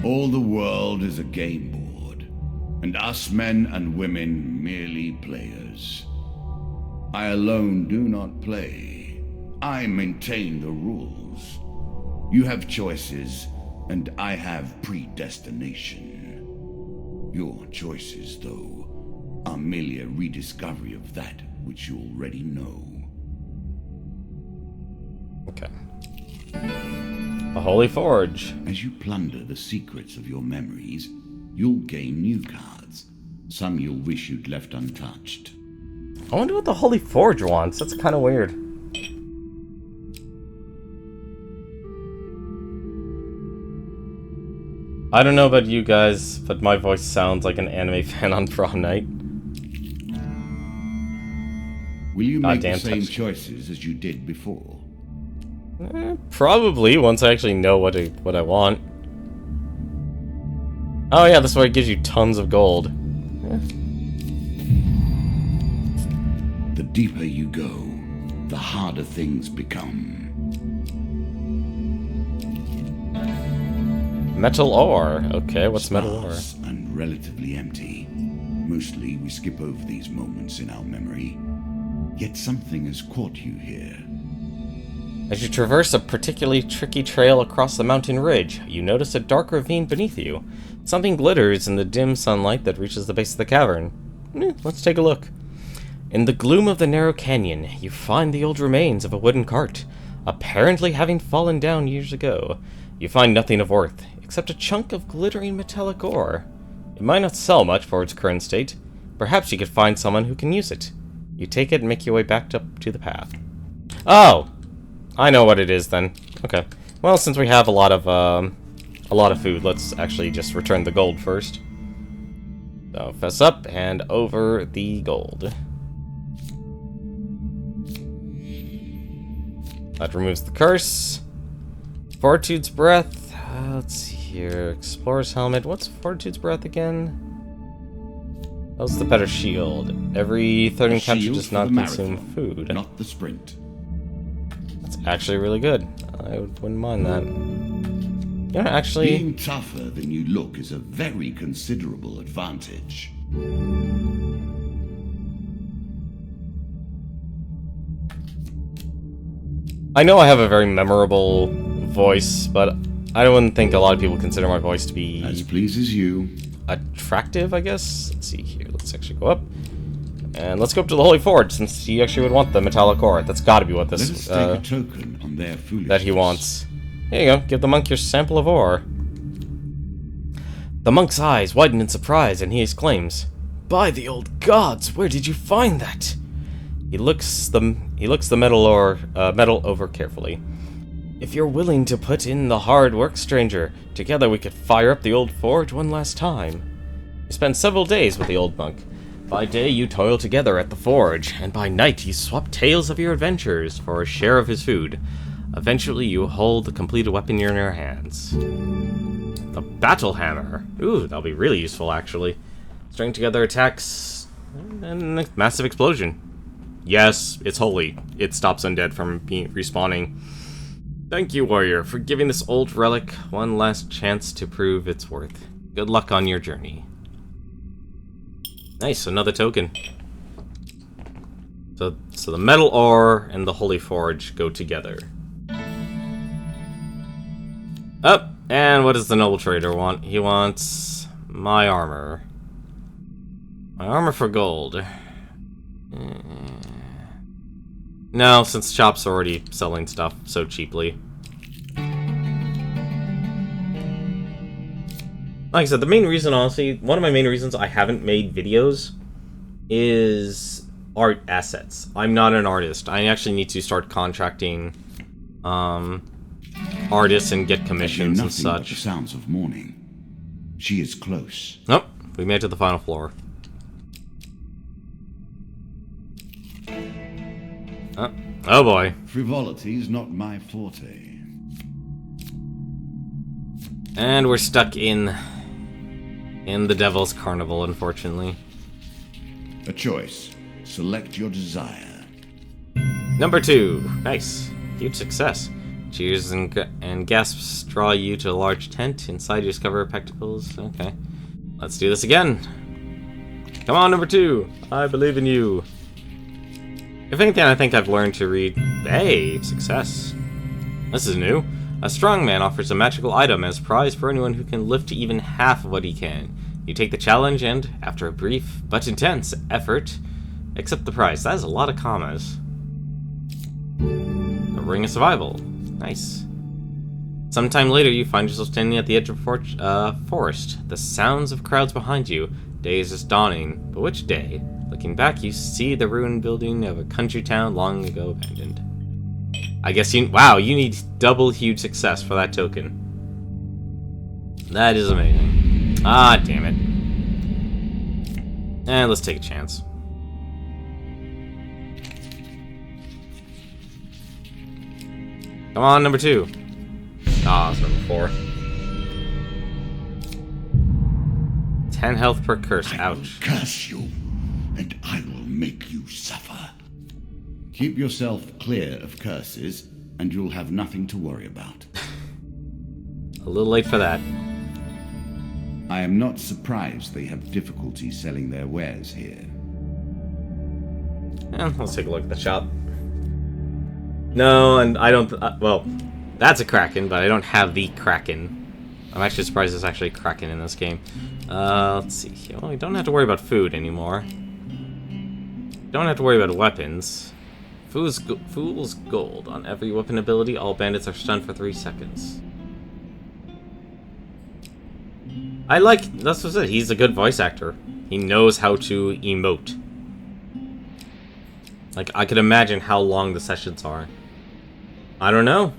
all the world is a game board, and us men and women merely players. I alone do not play. I maintain the rules. You have choices, and I have predestination. Your choices, though, are merely a rediscovery of that which you already know. Okay. A Holy Forge. As you plunder the secrets of your memories, you'll gain new cards. Some you'll wish you'd left untouched. I wonder what the Holy Forge wants. That's kind of weird. I don't know about you guys, but my voice sounds like an anime fan on prom night. Will you make the Goddamn same touch. choices as you did before? Probably, once I actually know what I want. Oh yeah, this way it gives you tons of gold. The deeper you go, the harder things become. Metal ore. Okay, what's metal ore? Sparse and relatively empty. Mostly we skip over these moments in our memory. Yet something has caught you here. As you traverse a particularly tricky trail across the mountain ridge, you notice a dark ravine beneath you. Something glitters in the dim sunlight that reaches the base of the cavern. Let's take a look. In the gloom of the narrow canyon, you find the old remains of a wooden cart, apparently having fallen down years ago. You find nothing of worth, except a chunk of glittering metallic ore. It might not sell much for its current state. Perhaps you could find someone who can use it. You take it and make your way back up to the path. Oh! I know what it is then. Okay. Well, since we have a lot of food, let's actually just return the gold first. So, fess up and over the gold. That removes the curse. Fortitude's Breath. Let's see here. Explorer's Helmet. What's Fortitude's Breath again? That was the better shield. Every third encounter does not consume food. Not the sprint. That's actually really good. I wouldn't mind that. You know, actually... Being tougher than you look is a very considerable advantage. I know I have a very memorable voice, but I wouldn't think a lot of people consider my voice to be... As pleases you. Attractive, I guess? Let's see here. Let's actually go up. And let's go up to the Holy Forge, since he actually would want the metallic ore. That's gotta be what this... Let us take a token on their foolishness. That he wants. Here you go. Give the monk your sample of ore. The monk's eyes widen in surprise, and he exclaims, "By the old gods, where did you find that?" He looks the metal over carefully. "If you're willing to put in the hard work, stranger, together we could fire up the old forge one last time." You spend several days with the old monk. By day you toil together at the forge, and by night you swap tales of your adventures for a share of his food. Eventually you hold the completed weapon in your hands. The battle hammer. Ooh, that'll be really useful actually. String together attacks and a massive explosion. Yes, it's holy. It stops undead from respawning. Thank you, warrior, for giving this old relic one last chance to prove its worth. Good luck on your journey. Nice, another token. So the metal ore and the holy forge go together. Oh, and what does the noble trader want? He wants my armor. My armor for gold. No, since shop's already selling stuff so cheaply. Like I said, the main reason, honestly, one of my main reasons I haven't made videos is art assets. I'm not an artist. I actually need to start contracting artists and get commissions and such. But the sounds of morning. She is close. Nope, we made it to the final floor. Oh boy. Frivolity is not my forte. And we're stuck in the Devil's Carnival, unfortunately. A choice. Select your desire. Number 2. Nice. Huge success. Cheers and gasps draw you to a large tent. Inside you discover spectacles. Okay. Let's do this again. Come on, number 2. I believe in you. If anything, I think I've learned to read. Hey, success. This is new. A strong man offers a magical item as prize for anyone who can lift even half of what he can. You take the challenge and, after a brief but intense effort, accept the prize. That is a lot of commas. A ring of survival. Nice. Sometime later, you find yourself standing at the edge of a forest. The sounds of crowds behind you. Day is just dawning. But which day? Looking back, you see the ruined building of a country town long ago abandoned. I guess wow, you need double huge success for that token. That is amazing. Ah, damn it. And let's take a chance. Come on, number 2. Ah, it's number 4. 10 health per curse. Ouch. I will curse you, and I will make you suffer. Keep yourself clear of curses, and you'll have nothing to worry about. A little late for that. I am not surprised they have difficulty selling their wares here. Let's take a look at the shop. No, and I don't... well, that's a Kraken, but I don't have the Kraken. I'm actually surprised there's actually a Kraken in this game. Let's see. Well, we don't have to worry about food anymore. Don't have to worry about weapons. Fool's Gold. On every weapon ability, all bandits are stunned for 3 seconds. I like... That's what I said. He's a good voice actor. He knows how to emote. Like, I could imagine how long the sessions are. I don't know.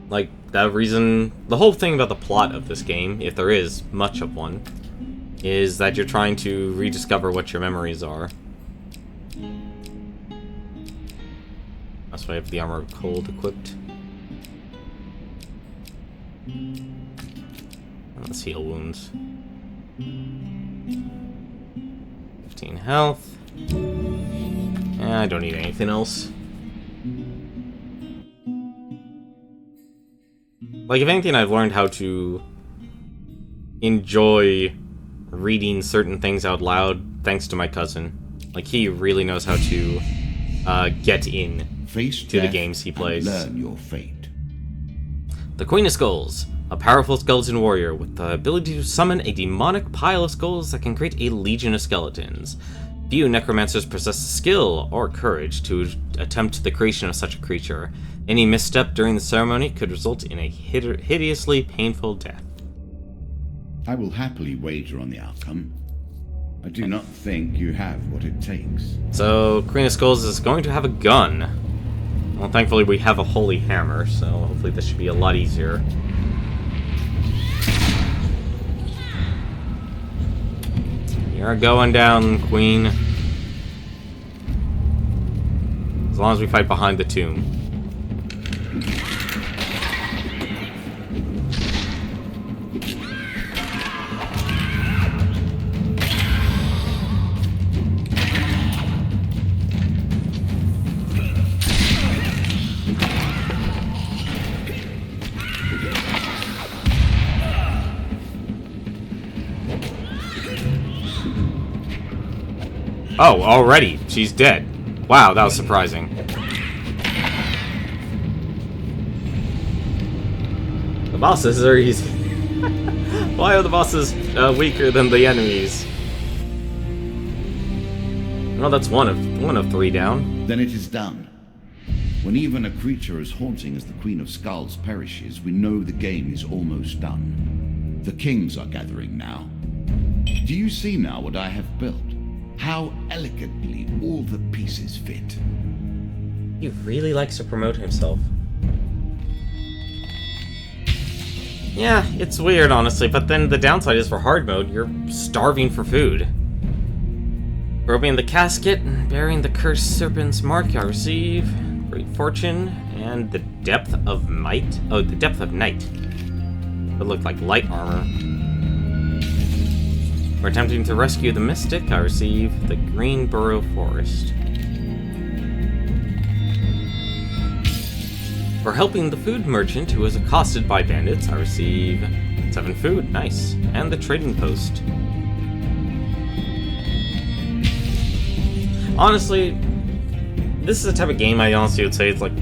Like, that reason... The whole thing about the plot of this game, if there is much of one, is that you're trying to rediscover what your memories are. That's why I have the Armor of Cold equipped. Let's heal wounds. 15 health. I don't need anything else. Like, if anything, I've learned how to enjoy reading certain things out loud thanks to my cousin. Like, he really knows how to get in to the games he plays. Learn your fate. The Queen of Skulls. A powerful skeleton warrior with the ability to summon a demonic pile of skulls that can create a legion of skeletons. Few necromancers possess the skill or courage to attempt the creation of such a creature. Any misstep during the ceremony could result in a hideously painful death. I will happily wager on the outcome. I do not think you have what it takes. So, Queen of Skulls is going to have a gun. Well, thankfully we have a holy hammer, so hopefully this should be a lot easier. You're going down, Queen. As long as we fight behind the tomb. Oh, already. She's dead. Wow, that was surprising. The bosses are easy. Why are the bosses weaker than the enemies? Well, that's one of 3 down. Then it is done. When even a creature as haunting as the Queen of Skulls perishes, we know the game is almost done. The kings are gathering now. Do you see now what I have built? How elegantly all the pieces fit. He really likes to promote himself. Yeah, it's weird, honestly, but then the downside is for hard mode, you're starving for food. For opening the casket and bearing the cursed serpent's mark, I receive great fortune and the depth of might. Oh, the depth of night. It looked like light armor. For attempting to rescue the mystic, I receive the Green Burrow Forest. For helping the food merchant who was accosted by bandits, I receive 7 food, nice, and the trading post. Honestly, this is the type of game I honestly would say it's like,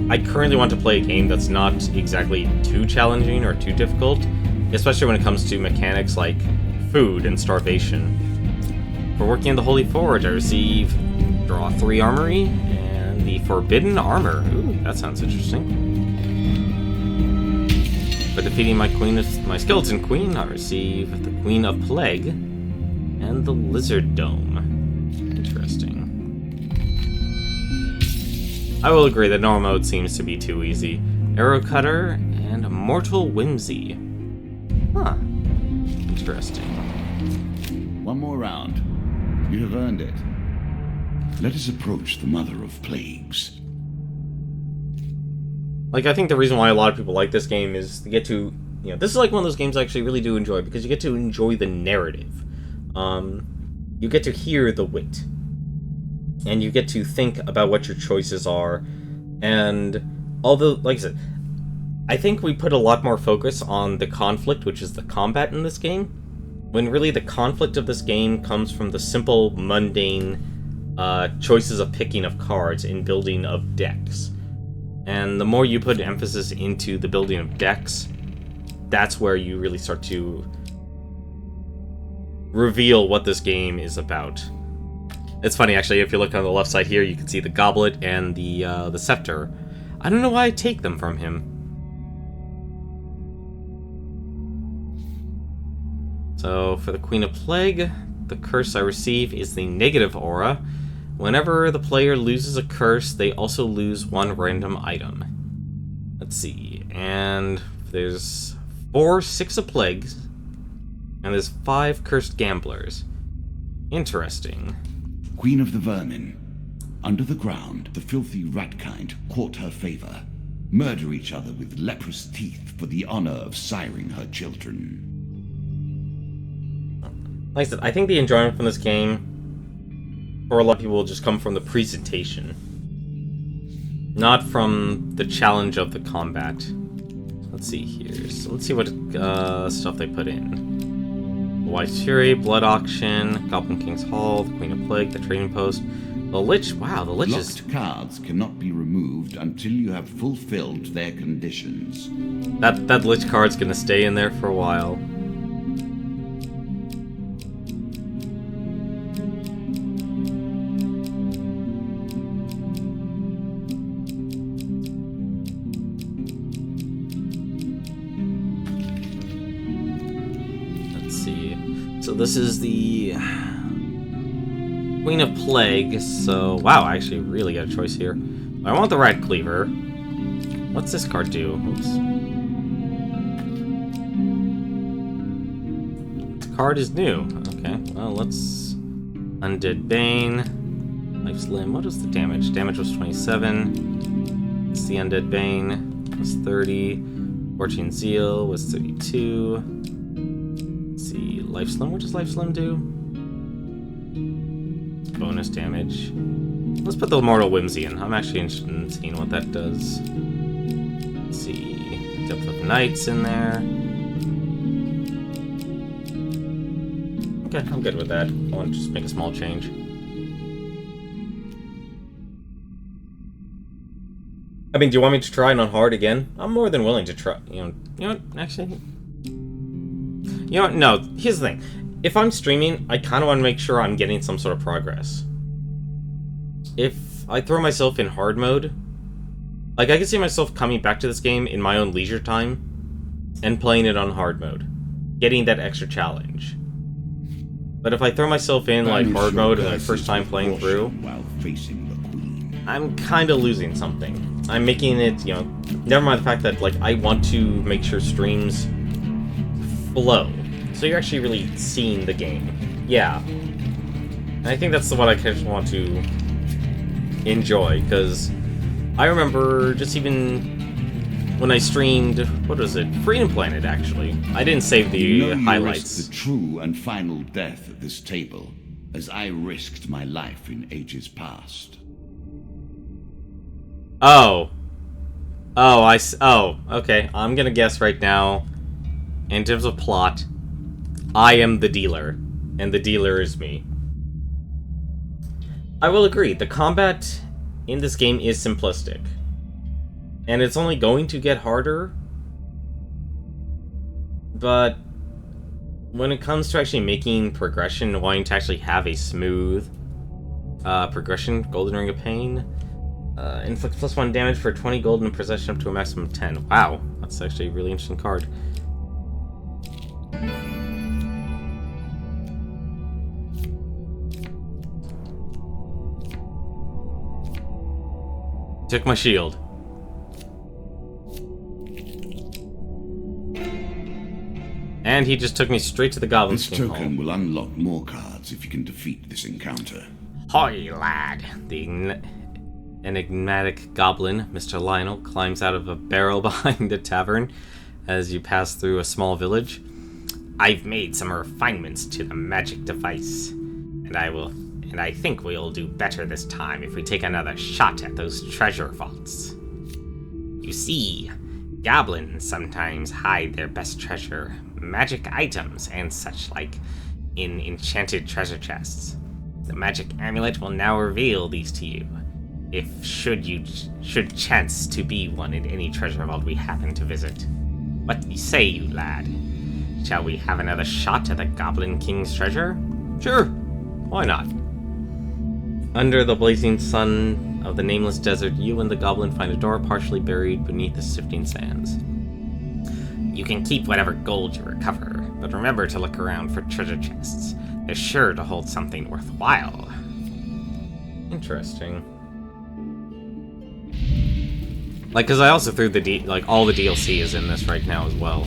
I currently want to play a game that's not exactly too challenging or too difficult, especially when it comes to mechanics like food and starvation. For working in the Holy Forge, I receive draw 3 armory and the Forbidden Armor. Ooh, that sounds interesting. For defeating my skeleton queen, I receive the Queen of Plague and the Lizard Dome. Interesting. I will agree that normal mode seems to be too easy. Arrow Cutter and Mortal Whimsy. Huh. Interesting. One more round. You have earned it. Let us approach the Mother of Plagues. Like, I think the reason why a lot of people like this game is to get to, you know, this is like one of those games I actually really do enjoy, because you get to enjoy the narrative. You get to hear the wit. And you get to think about what your choices are. And although, like I said, I think we put a lot more focus on the conflict, which is the combat in this game, when really the conflict of this game comes from the simple, mundane choices of picking of cards and building of decks. And the more you put emphasis into the building of decks, that's where you really start to reveal what this game is about. It's funny, actually, if you look on the left side here, you can see the goblet and the scepter. I don't know why I take them from him. So, for the Queen of Plague, the curse I receive is the negative aura. Whenever the player loses a curse, they also lose one random item. Let's see, and there's 6 of plagues, and there's 5 cursed gamblers. Interesting. Queen of the Vermin. Under the ground, the filthy rat-kind court her favor, murder each other with leprous teeth for the honor of siring her children. Like I said, I think the enjoyment from this game, for a lot of people, will just come from the presentation. Not from the challenge of the combat. Let's see here. So let's see what stuff they put in. Wise Fury, Blood Auction, Goblin King's Hall, the Queen of Plague, the Trading Post. The Lich, wow, the Lich is... Locked cards cannot be removed until you have fulfilled their conditions. That Lich card's gonna stay in there for a while. So this is the Queen of Plague, so wow, I actually really got a choice here. I want the Rat Cleaver. What's this card do? Oops. This card is new. Okay, well, let's... Undead Bane. Life's Limb, what was the damage? Damage was 27. It's the Undead Bane. It was 30. Fortune Zeal was 32. Life Slim, what does Life Slim do? Bonus damage. Let's put the Mortal Whimsy in. I'm actually interested in seeing what that does. Let's see. Depth of Night's in there. Okay, I'm good with that. I want to just make a small change. I mean, do you want me to try it on hard again? I'm more than willing to try. You know what? Actually... You know what? No, here's the thing. If I'm streaming, I kind of want to make sure I'm getting some sort of progress. If I throw myself in hard mode, like, I can see myself coming back to this game in my own leisure time and playing it on hard mode, getting that extra challenge. But if I throw myself in, like, hard mode and my first time playing through, while facing the Queen, I'm kind of losing something. I'm making it, you know, never mind the fact that, like, I want to make sure streams flow. So you're actually really seeing the game. Yeah. And I think that's what I just want to enjoy, because I remember just even when I streamed, what was it? Freedom Planet, actually. I didn't save the highlights. You risked the true and final death at this table, as I risked my life in ages past. Oh, okay. I'm gonna guess right now, in terms of plot, I am the dealer, and the dealer is me. I will agree, the combat in this game is simplistic. And it's only going to get harder. But when it comes to actually making progression and wanting to actually have a smooth progression, Golden Ring of Pain, inflict +1 damage for 20 gold in possession up to a maximum of 10. Wow, that's actually a really interesting card. Took my shield. And he just took me straight to the Goblin King Hall. This token will unlock more cards if you can defeat this encounter. Hoy, lad. enigmatic goblin, Mr. Lionel, climbs out of a barrel behind the tavern as you pass through a small village. I've made some refinements to the magic device, and I think we'll do better this time if we take another shot at those treasure vaults. You see, goblins sometimes hide their best treasure, magic items, and such like in enchanted treasure chests. The magic amulet will now reveal these to you, if should chance to be one in any treasure vault we happen to visit. What say you, lad? Shall we have another shot at the Goblin King's treasure? Sure, why not? Under the blazing sun of the nameless desert, you and the goblin find a door partially buried beneath the sifting sands. You can keep whatever gold you recover, but remember to look around for treasure chests. They're sure to hold something worthwhile. Interesting. Like, because I also threw all the DLC is in this right now as well.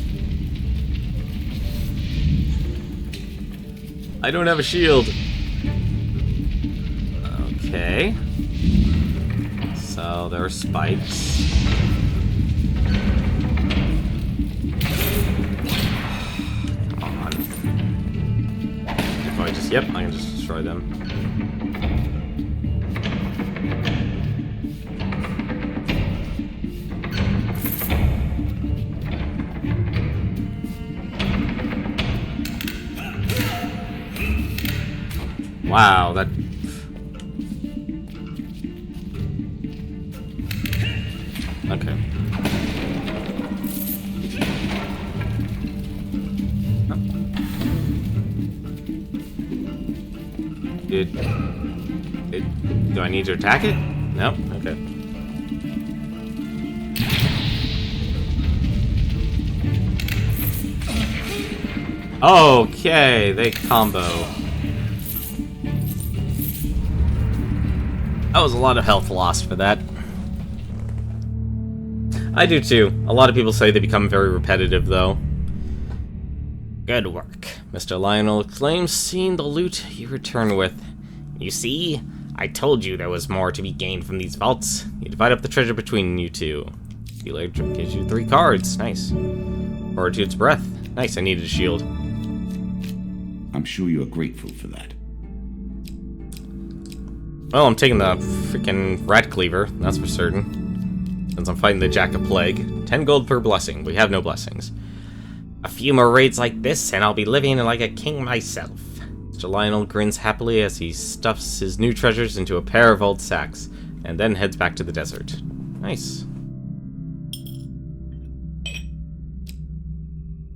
I don't have a shield. Okay. So there are spikes. Come on. Yep, I can just destroy them. Wow, that... Okay. Do I need to attack it? No? Okay. Okay, they combo. That was a lot of health lost for that. I do too. A lot of people say they become very repetitive, though. Good work, Mr. Lionel claims, seeing the loot you return with. You see, I told you there was more to be gained from these vaults. You divide up the treasure between you two. Electric gives you 3 cards. Nice. Fortitude's Breath. Nice, I needed a shield. I'm sure you are grateful for that. Well, I'm taking the freaking rat cleaver, that's for certain. Since I'm fighting the Jack of Plague. 10 gold per blessing. We have no blessings. A few more raids like this, and I'll be living like a king myself. Mr. Lionel grins happily as he stuffs his new treasures into a pair of old sacks, and then heads back to the desert. Nice.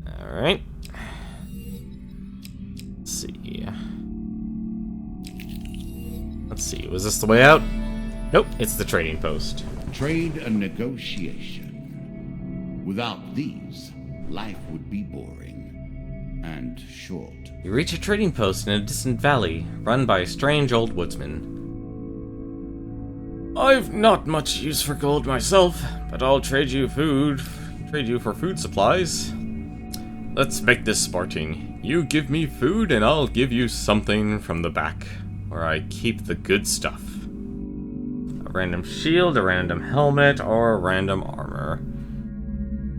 Alright. Let's see. Let's see, was this the way out? Nope, it's the trading post. Trade and negotiation. Without these, life would be boring and short. You reach a trading post in a distant valley, run by a strange old woodsman. I've not much use for gold myself, but I'll trade you for food supplies. Let's make this sporting. You give me food and I'll give you something from the back, where I keep the good stuff. A random shield, a random helmet, or a random armor.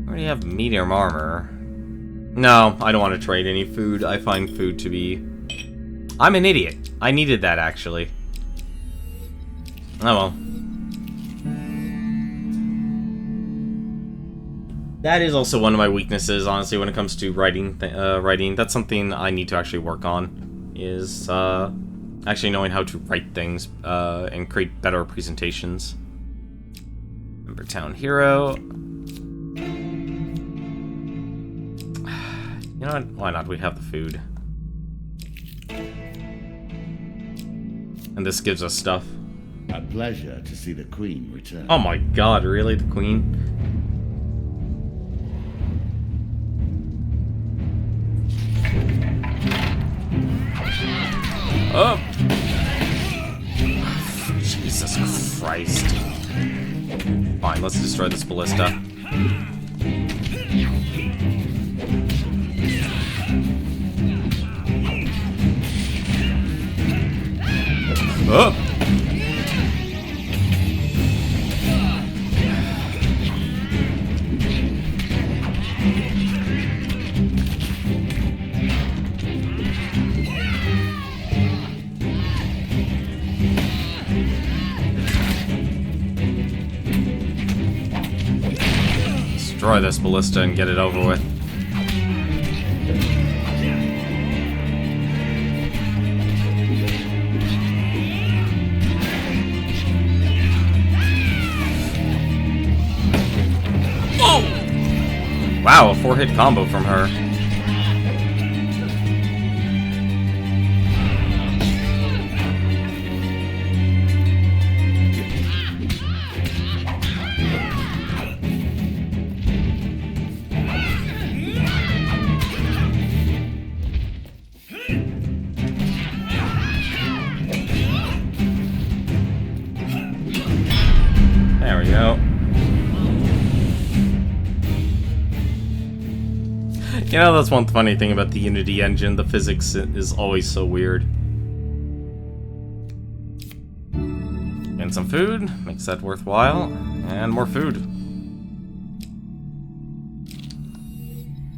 I already have medium armor. No, I don't want to trade any food. I find food to be... I'm an idiot. I needed that, actually. Oh well. That is also one of my weaknesses, honestly, when it comes to writing. That's something I need to actually work on, is actually knowing how to write things and create better presentations. Remember Town Hero. You know what? Why not? We have the food. And this gives us stuff. A pleasure to see the Queen return. Oh my god, really? The Queen? Oh! Jesus Christ. Fine, let's destroy this ballista. Oh! destroy this ballista and get it over with. Oh! Wow, a 4-hit combo from her. There we go. You know, that's one funny thing about the Unity engine. The physics is always so weird. And some food makes that worthwhile. And more food.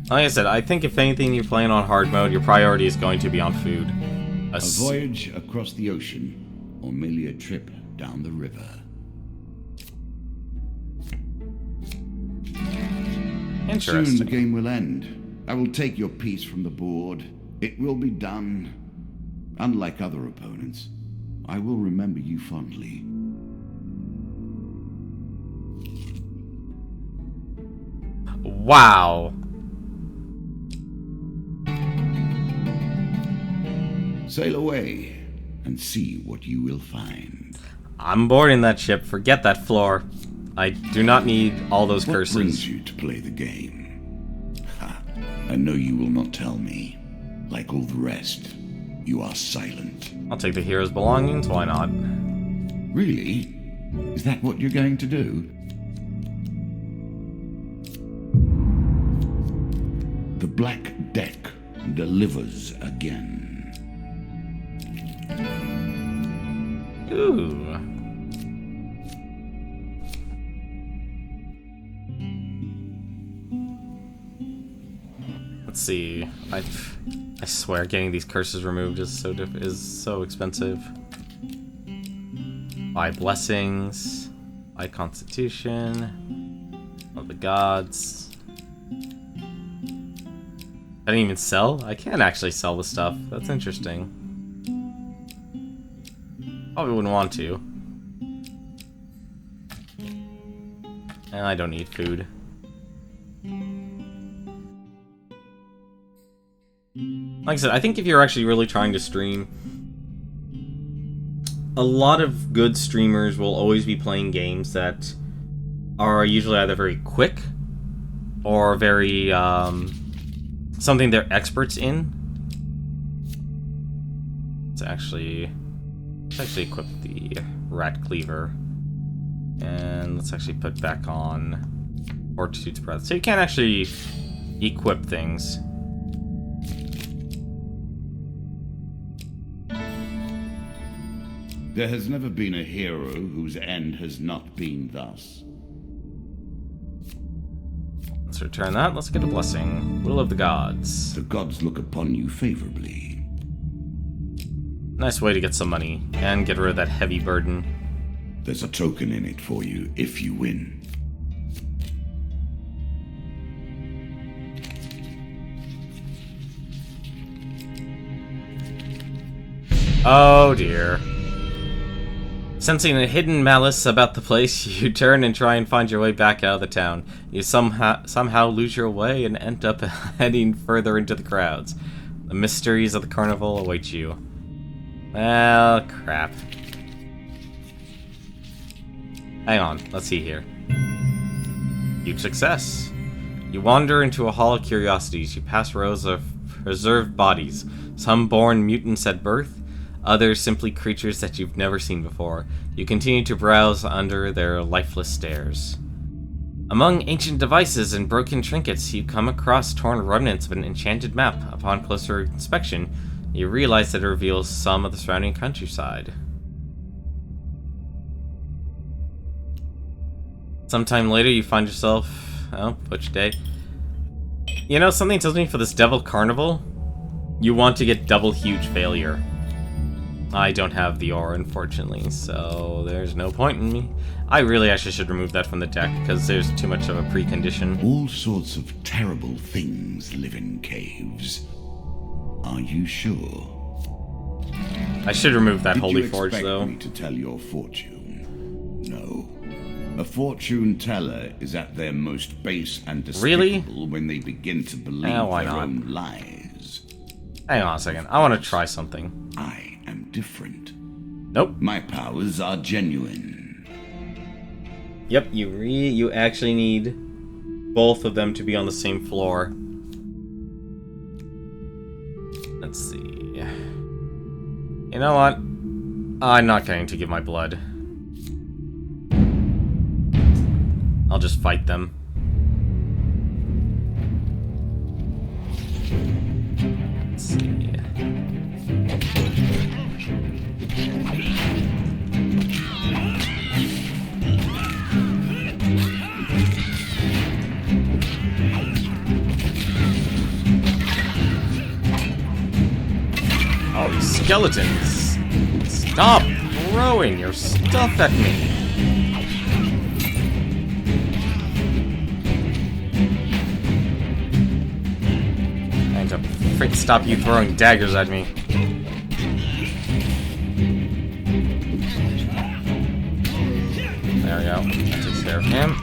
Like I said, I think if anything you're playing on hard mode, your priority is going to be on food. A voyage across the ocean, or merely a trip down the river. Interesting. Soon the game will end. I will take your piece from the board. It will be done. Unlike other opponents, I will remember you fondly. Wow. Sail away and see what you will find. I'm boarding that ship. Forget that floor. I do not need all those curses. What brings you to play the game? Ha, I know you will not tell me. Like all the rest, you are silent. I'll take the hero's belongings, why not? Really? Is that what you're going to do? The Black Deck delivers again. Ooh. Let's see. I swear, getting these curses removed is so expensive. Buy blessings. Buy constitution. Of the gods. I didn't even sell? I can actually sell the stuff. That's interesting. Probably wouldn't want to. And I don't need food. Like I said, I think if you're actually really trying to stream, a lot of good streamers will always be playing games that are usually either very quick or very, something they're experts in. Let's actually equip the Rat Cleaver. And let's actually put back on Fortitude's Breath. So you can't actually equip things. There has never been a hero whose end has not been thus. Let's return that. Let's get a blessing. Will of the gods. The gods look upon you favorably. Nice way to get some money and get rid of that heavy burden. There's a token in it for you if you win. Oh dear. Sensing a hidden malice about the place, you turn and try and find your way back out of the town. You somehow lose your way and end up heading further into the crowds. The mysteries of the carnival await you. Well, crap. Hang on, let's see here. Huge success. You wander into a hall of curiosities. You pass rows of preserved bodies. Some born mutants at birth, others simply creatures that you've never seen before. You continue to browse under their lifeless stares. Among ancient devices and broken trinkets, you come across torn remnants of an enchanted map. Upon closer inspection, you realize that it reveals some of the surrounding countryside. Sometime later, you find yourself... Oh, which day? You know, something tells me for this Devil Carnival, you want to get double huge failure. I don't have the ore, unfortunately, so there's no point in me. I really actually should remove that from the deck, because there's too much of a precondition. All sorts of terrible things live in caves. Are you sure? I should remove that Did holy you forge, expect though. me to tell your fortune? No. A fortune teller is at their most base and despicable when they begin to believe why their not? own lies. Hang on a second. I want to try something. I am different. Nope. My powers are genuine. Yep, you actually need both of them to be on the same floor. Let's see. You know what? I'm not going to give my blood. I'll just fight them. Let's see. Oh, these skeletons! Stop throwing your stuff at me! I'm going to freak stop you throwing daggers at me. There we go. That takes care of him.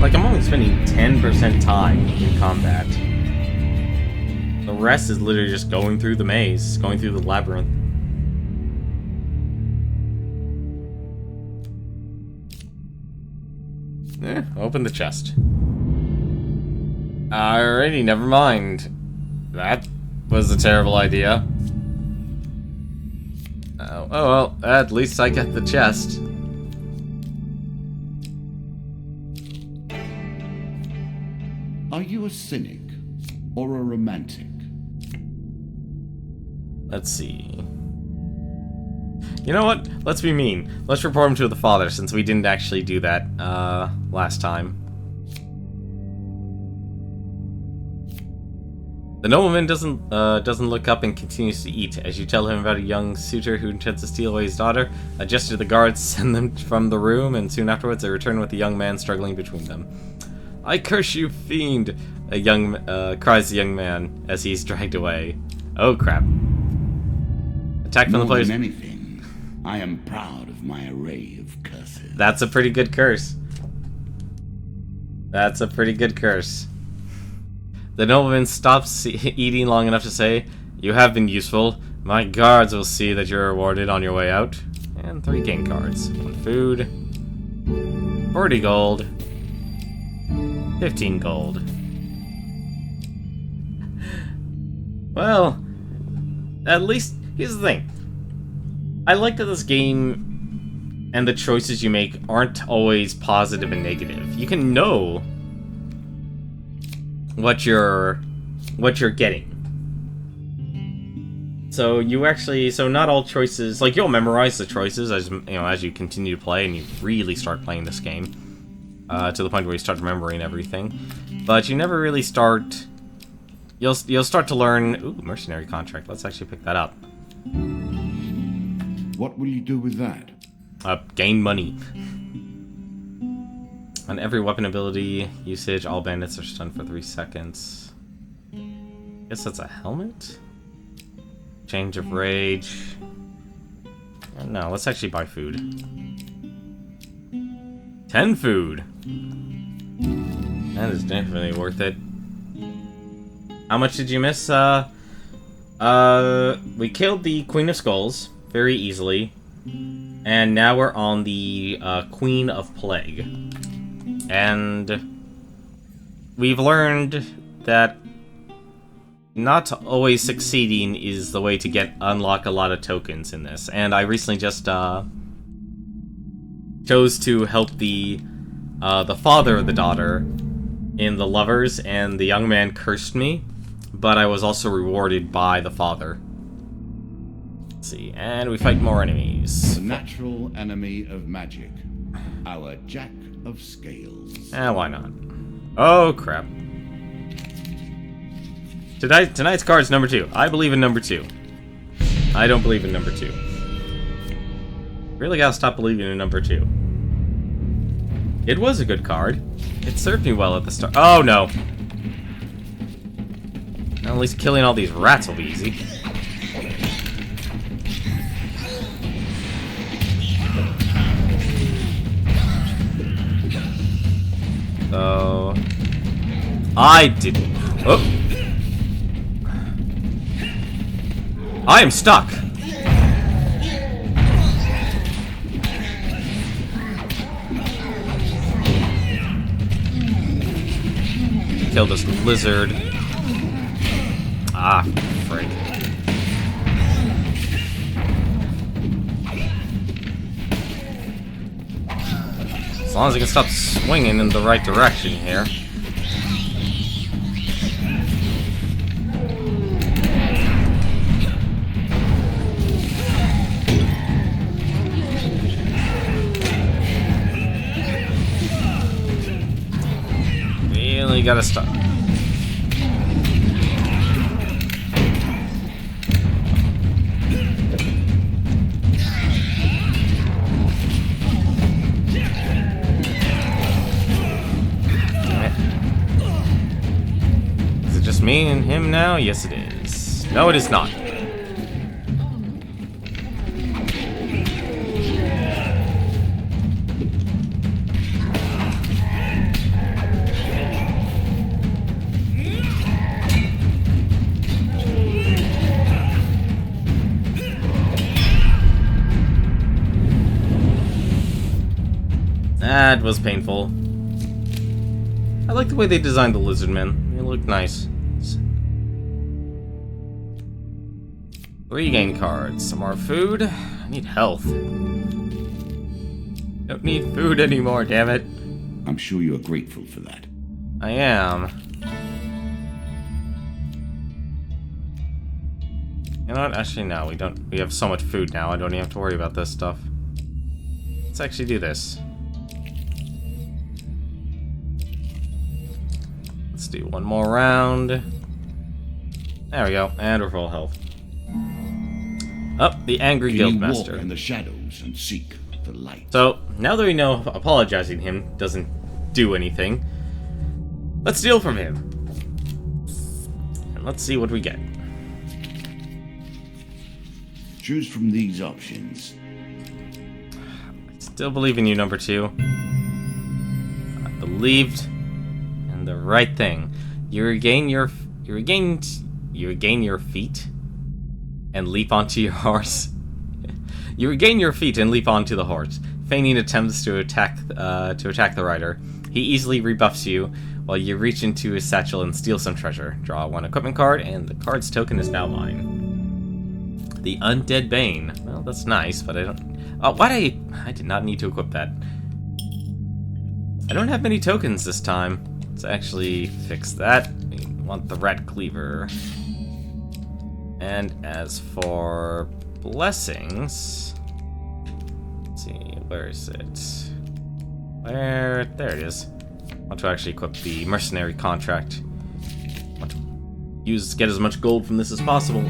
Like, I'm only spending 10% time in combat. The rest is literally just going through the maze, going through the labyrinth. Open the chest. Alrighty, never mind. That was a terrible idea. Oh well, at least I got the chest. Are you a cynic or a romantic? Let's see. You know what? Let's be mean. Let's report him to the father, since we didn't actually do that last time. The nobleman doesn't look up and continues to eat. As you tell him about a young suitor who intends to steal away his daughter, a gesture to the guards send them from the room, and soon afterwards they return with the young man struggling between them. "I curse you, fiend!" cries the young man as he's dragged away. Oh crap! Attack from the players. More than anything, I am proud of my array of curses. That's a pretty good curse. That's a pretty good curse. The nobleman stops eating long enough to say, "You have been useful. My guards will see that you're rewarded on your way out." And 3 game cards. 1 food. 40 gold. 15 gold. Well, at least, here's the thing. I like that this game and the choices you make aren't always positive and negative. You can know what you're getting. So not all choices, like, you'll memorize the choices as you continue to play and you really start playing this game. To the point where you start remembering everything, but you never really start. You'll start to learn. Ooh, mercenary contract. Let's actually pick that up. What will you do with that? Gain money. On every weapon ability usage, all bandits are stunned for 3 seconds. Guess that's a helmet. Change of rage. No, let's actually buy food. 10 food. That is definitely worth it. How much did you miss? We killed the Queen of Skulls very easily. And now we're on the Queen of Plague. And we've learned that not always succeeding is the way to unlock a lot of tokens in this. And I recently just chose to help the father of the daughter in the lovers, and the young man cursed me, but I was also rewarded by the father. Let's see, and we fight more enemies. The natural enemy of magic. Our Jack of Scales. Why not? Oh, crap. Tonight's card's number 2. I believe in number 2. I don't believe in number 2. Really gotta stop believing in number 2. It was a good card. It served me well at the start. Oh, no. Well, at least killing all these rats will be easy. So... I didn't... Oh! I am stuck! Kill this lizard. Ah, frick. As long as I can stop swinging in the right direction here. Really gotta stop. Is it just me and him now? Yes, it is. No, it is not. That was painful. I like the way they designed the Lizardmen. They look nice. 3 game cards. Some more food. I need health. Don't need food anymore, damn it. I'm sure you are grateful for that. I am. You know what? Actually, no. We have so much food now. I don't even have to worry about this stuff. Let's actually do this. Let's do one more round. There we go, and we're full health. Up, the angry guildmaster. Walk in the shadows and seek the light. So now that we know apologizing him doesn't do anything, let's steal from him, and let's see what we get. Choose from these options. I still believe in you, number 2. I believed. The right thing. You regain your feet and leap onto your horse. You regain your feet and leap onto the horse, feigning attempts to attack the rider. He easily rebuffs you while you reach into his satchel and steal some treasure. Draw 1 equipment card, and the card's token is now mine. The Undead Bane. Well, that's nice, but I don't. Oh, I did not need to equip that. I don't have many tokens this time. Let's actually fix that. We want the rat cleaver. And as for blessings, let's see, where is it? There it is. I want to actually equip the mercenary contract. I want to get as much gold from this as possible.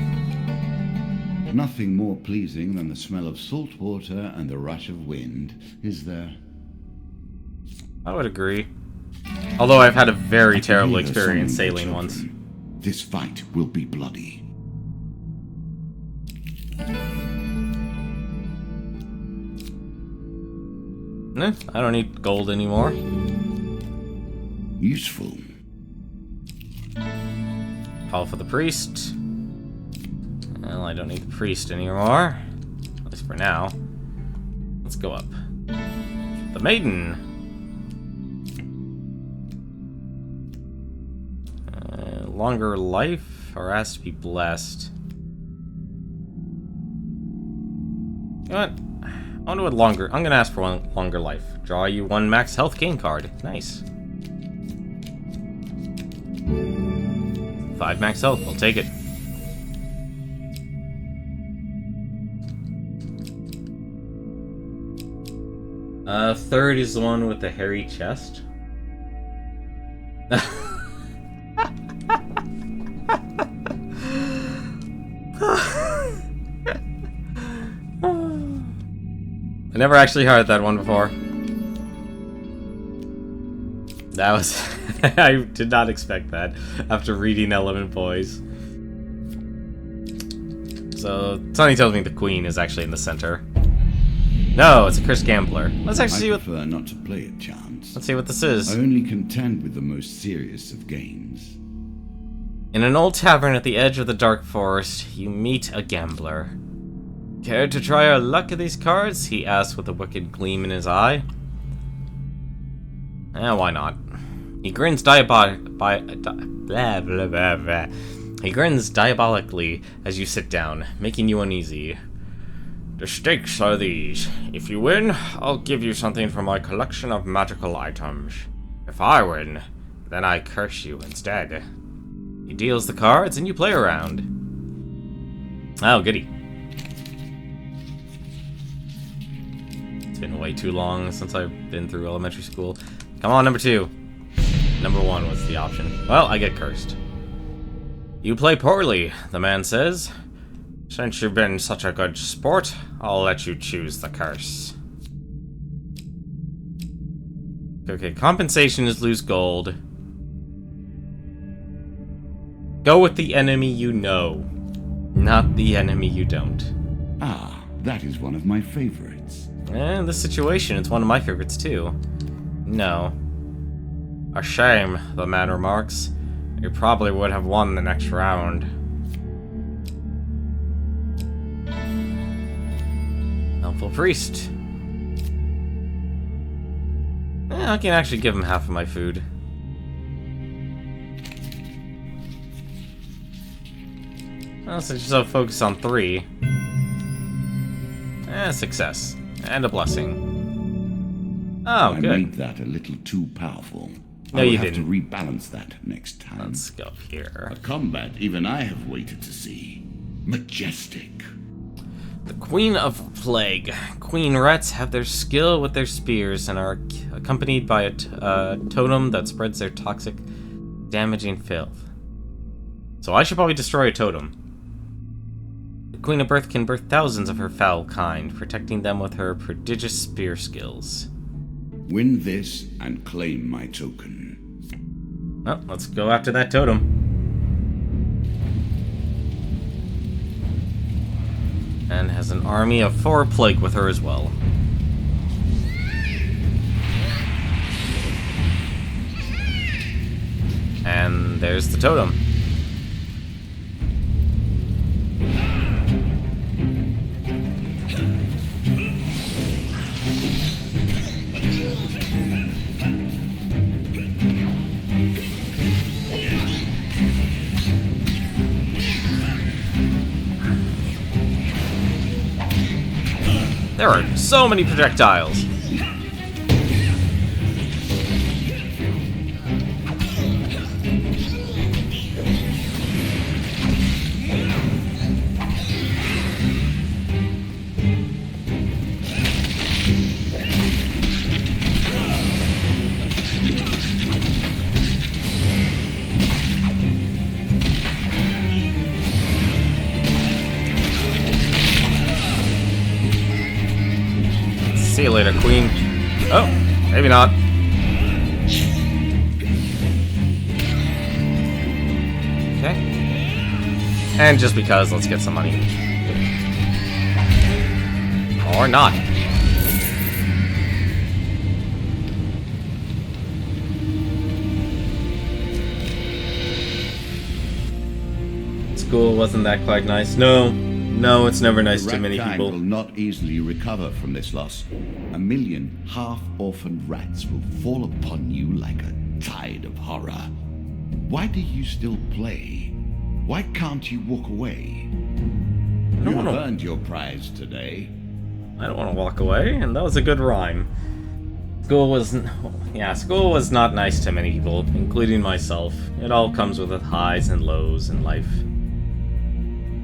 Nothing more pleasing than the smell of salt water and the rush of wind, is there? I would agree. Although I've had a very terrible experience sailing once. This fight will be bloody. No, I don't need gold anymore. Useful. Call for the priest. Well, I don't need the priest anymore. At least for now. Let's go up. The maiden. Longer life, or has to be blessed. You know what? I wonder what longer. I'm gonna ask for one longer life. Draw you 1 max health gain card. Nice. 5 max health. I'll take it. Third is the one with the hairy chest. I never actually heard that one before. That was... I did not expect that after reading Element Boys. So, Sonny tells me the queen is actually in the center. No, it's a cursed gambler. Let's actually see what... I prefer not to play at chance. Let's see what this is. I only contend with the most serious of games. In an old tavern at the edge of the dark forest, you meet a gambler. Care to try our luck at these cards? He asks with a wicked gleam in his eye. Why not? He grins He grins diabolically as you sit down, making you uneasy. The stakes are these. If you win, I'll give you something from my collection of magical items. If I win, then I curse you instead. He deals the cards and you play around. Oh, goody. It's been way too long since I've been through elementary school. Come on, number 2. Number 1 was the option. Well, I get cursed. You play poorly, the man says. Since you've been such a good sport, I'll let you choose the curse. Okay, compensation is lose gold. Go with the enemy you know, not the enemy you don't. Ah, that is one of my favorites. In this situation, it's one of my favorites too. No. A shame, the man remarks. You probably would have won the next round. Helpful priest. I can actually give him half of my food. Well, since you're so focused on 3. Success. And a blessing. Oh, good. I made that a little too powerful. No, I will you have didn't. to rebalance that next time. Let's go here. A combat even I have waited to see. Majestic. The Queen of Plague. Queen rats have their skill with their spears and are accompanied by a totem that spreads their toxic, damaging filth. So I should probably destroy a totem. The Queen of Birth can birth thousands of her foul kind, protecting them with her prodigious spear skills. Win this and claim my token. Well, let's go after that totem. And has an army of 4 plague with her as well. And there's the totem. There are so many projectiles. See you later, Queen. Oh, maybe not. Okay. And just because, let's get some money. Or not. School wasn't that quite nice. No, it's never nice to many people. Will not easily recover from this loss. 1 million half-orphaned rats will fall upon you like a tide of horror. Why do you still play? Why can't you walk away? You have earned your prize today. I don't want to walk away, and that was a good rhyme. School was not nice to many people, including myself. It all comes with highs and lows in life.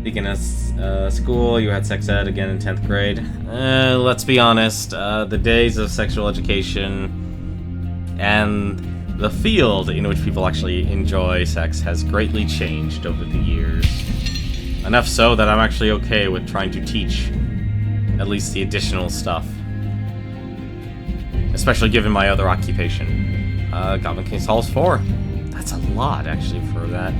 Speaking of school, you had sex ed again in 10th grade. Let's be honest, the days of sexual education and the field in which people actually enjoy sex has greatly changed over the years. Enough so that I'm actually okay with trying to teach at least the additional stuff. Especially given my other occupation. Goblin King's Halls 4. That's a lot, actually, for that.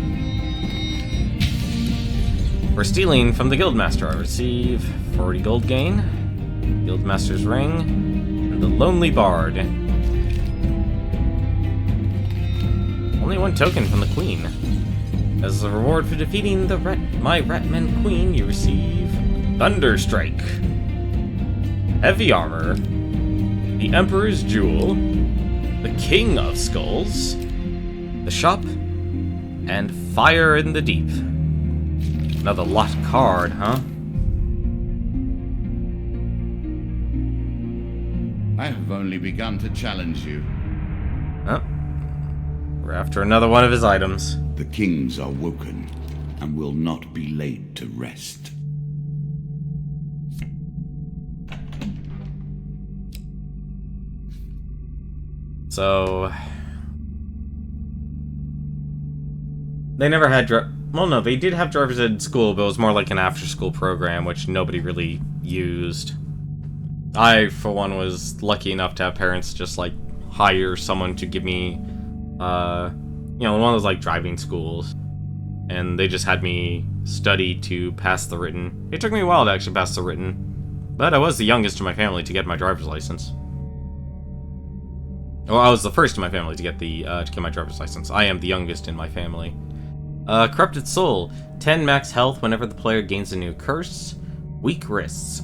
For stealing from the Guildmaster, I receive 40 gold gain, Guildmaster's Ring, and the Lonely Bard. Only one token from the Queen. As a reward for defeating my Ratmen Queen, you receive Thunderstrike, Heavy Armor, the Emperor's Jewel, the King of Skulls, the Shop, and Fire in the Deep. Another locked card, huh? I have only begun to challenge you. Oh. We're after another one of his items. The kings are woken and will not be laid to rest. So... They never had well, no, they did have drivers ed school, but it was more like an after-school program, which nobody really used. I, for one, was lucky enough to have parents just, like, hire someone to give me, you know, one of those, like, driving schools. And they just had me study to pass the written. It took me a while to actually pass the written, but I was the youngest in my family to get my driver's license. Well, I was the first in my family to get my driver's license. I am the youngest in my family. Corrupted Soul. 10 max health whenever the player gains a new curse. Weak wrists.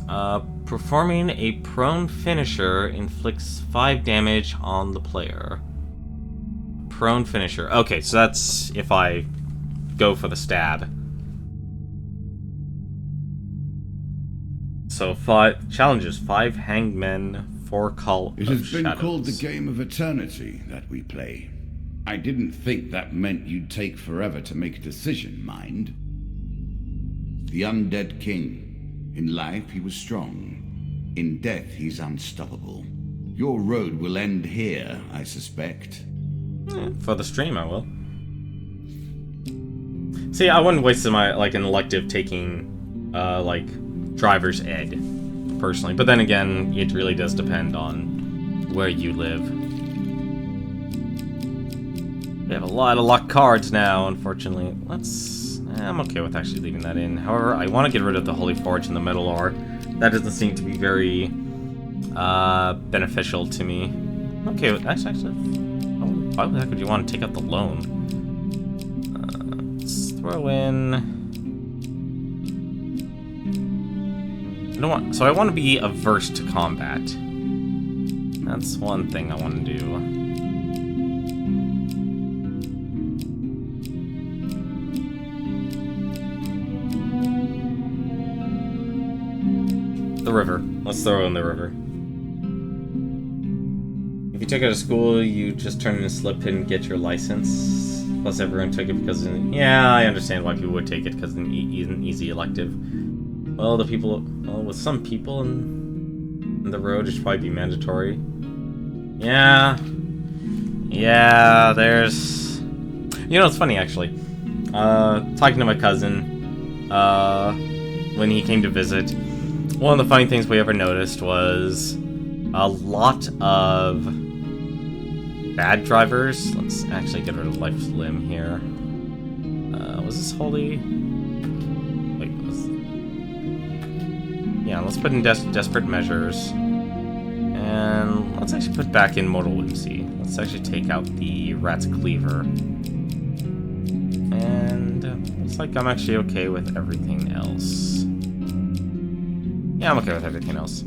Performing a prone finisher inflicts 5 damage on the player. Prone finisher. Okay, so that's if I go for the stab. So 5 challenges. 5 hanged men, 4 call of It has been shadows. called the game of eternity that we play. I didn't think that meant you'd take forever to make a decision, mind. The Undead King. In life, he was strong. In death, he's unstoppable. Your road will end here, I suspect. For the stream, I will. See, I wouldn't waste my, like, an elective taking, like, driver's ed, personally. But then again, it really does depend on where you live. We have a lot of luck cards now, unfortunately. I'm okay with actually leaving that in. However, I want to get rid of the Holy Forge and the Metal Ore. That doesn't seem to be very beneficial to me. Okay, actually, why the heck would you want to take out the loan? Let's throw in... I want to be averse to combat. That's one thing I want to do. The river. Let's throw in the river. If you took it out of school, you just turn in a slip and get your license. Plus everyone took it because... Yeah, I understand why people would take it because it's an easy elective. Well, with some people in the road, it should probably be mandatory. Yeah, there's... You know, it's funny, actually. Talking to my cousin, when he came to visit, one of the funny things we ever noticed was a lot of bad drivers. Let's actually get rid of Life's Limb here. Was this holy? Wait, yeah, let's put in Desperate Measures. And let's actually put back in Mortal Whimsy. Let's actually take out the Rat's Cleaver. And looks like I'm actually okay with everything else. Yeah, I'm okay with everything else.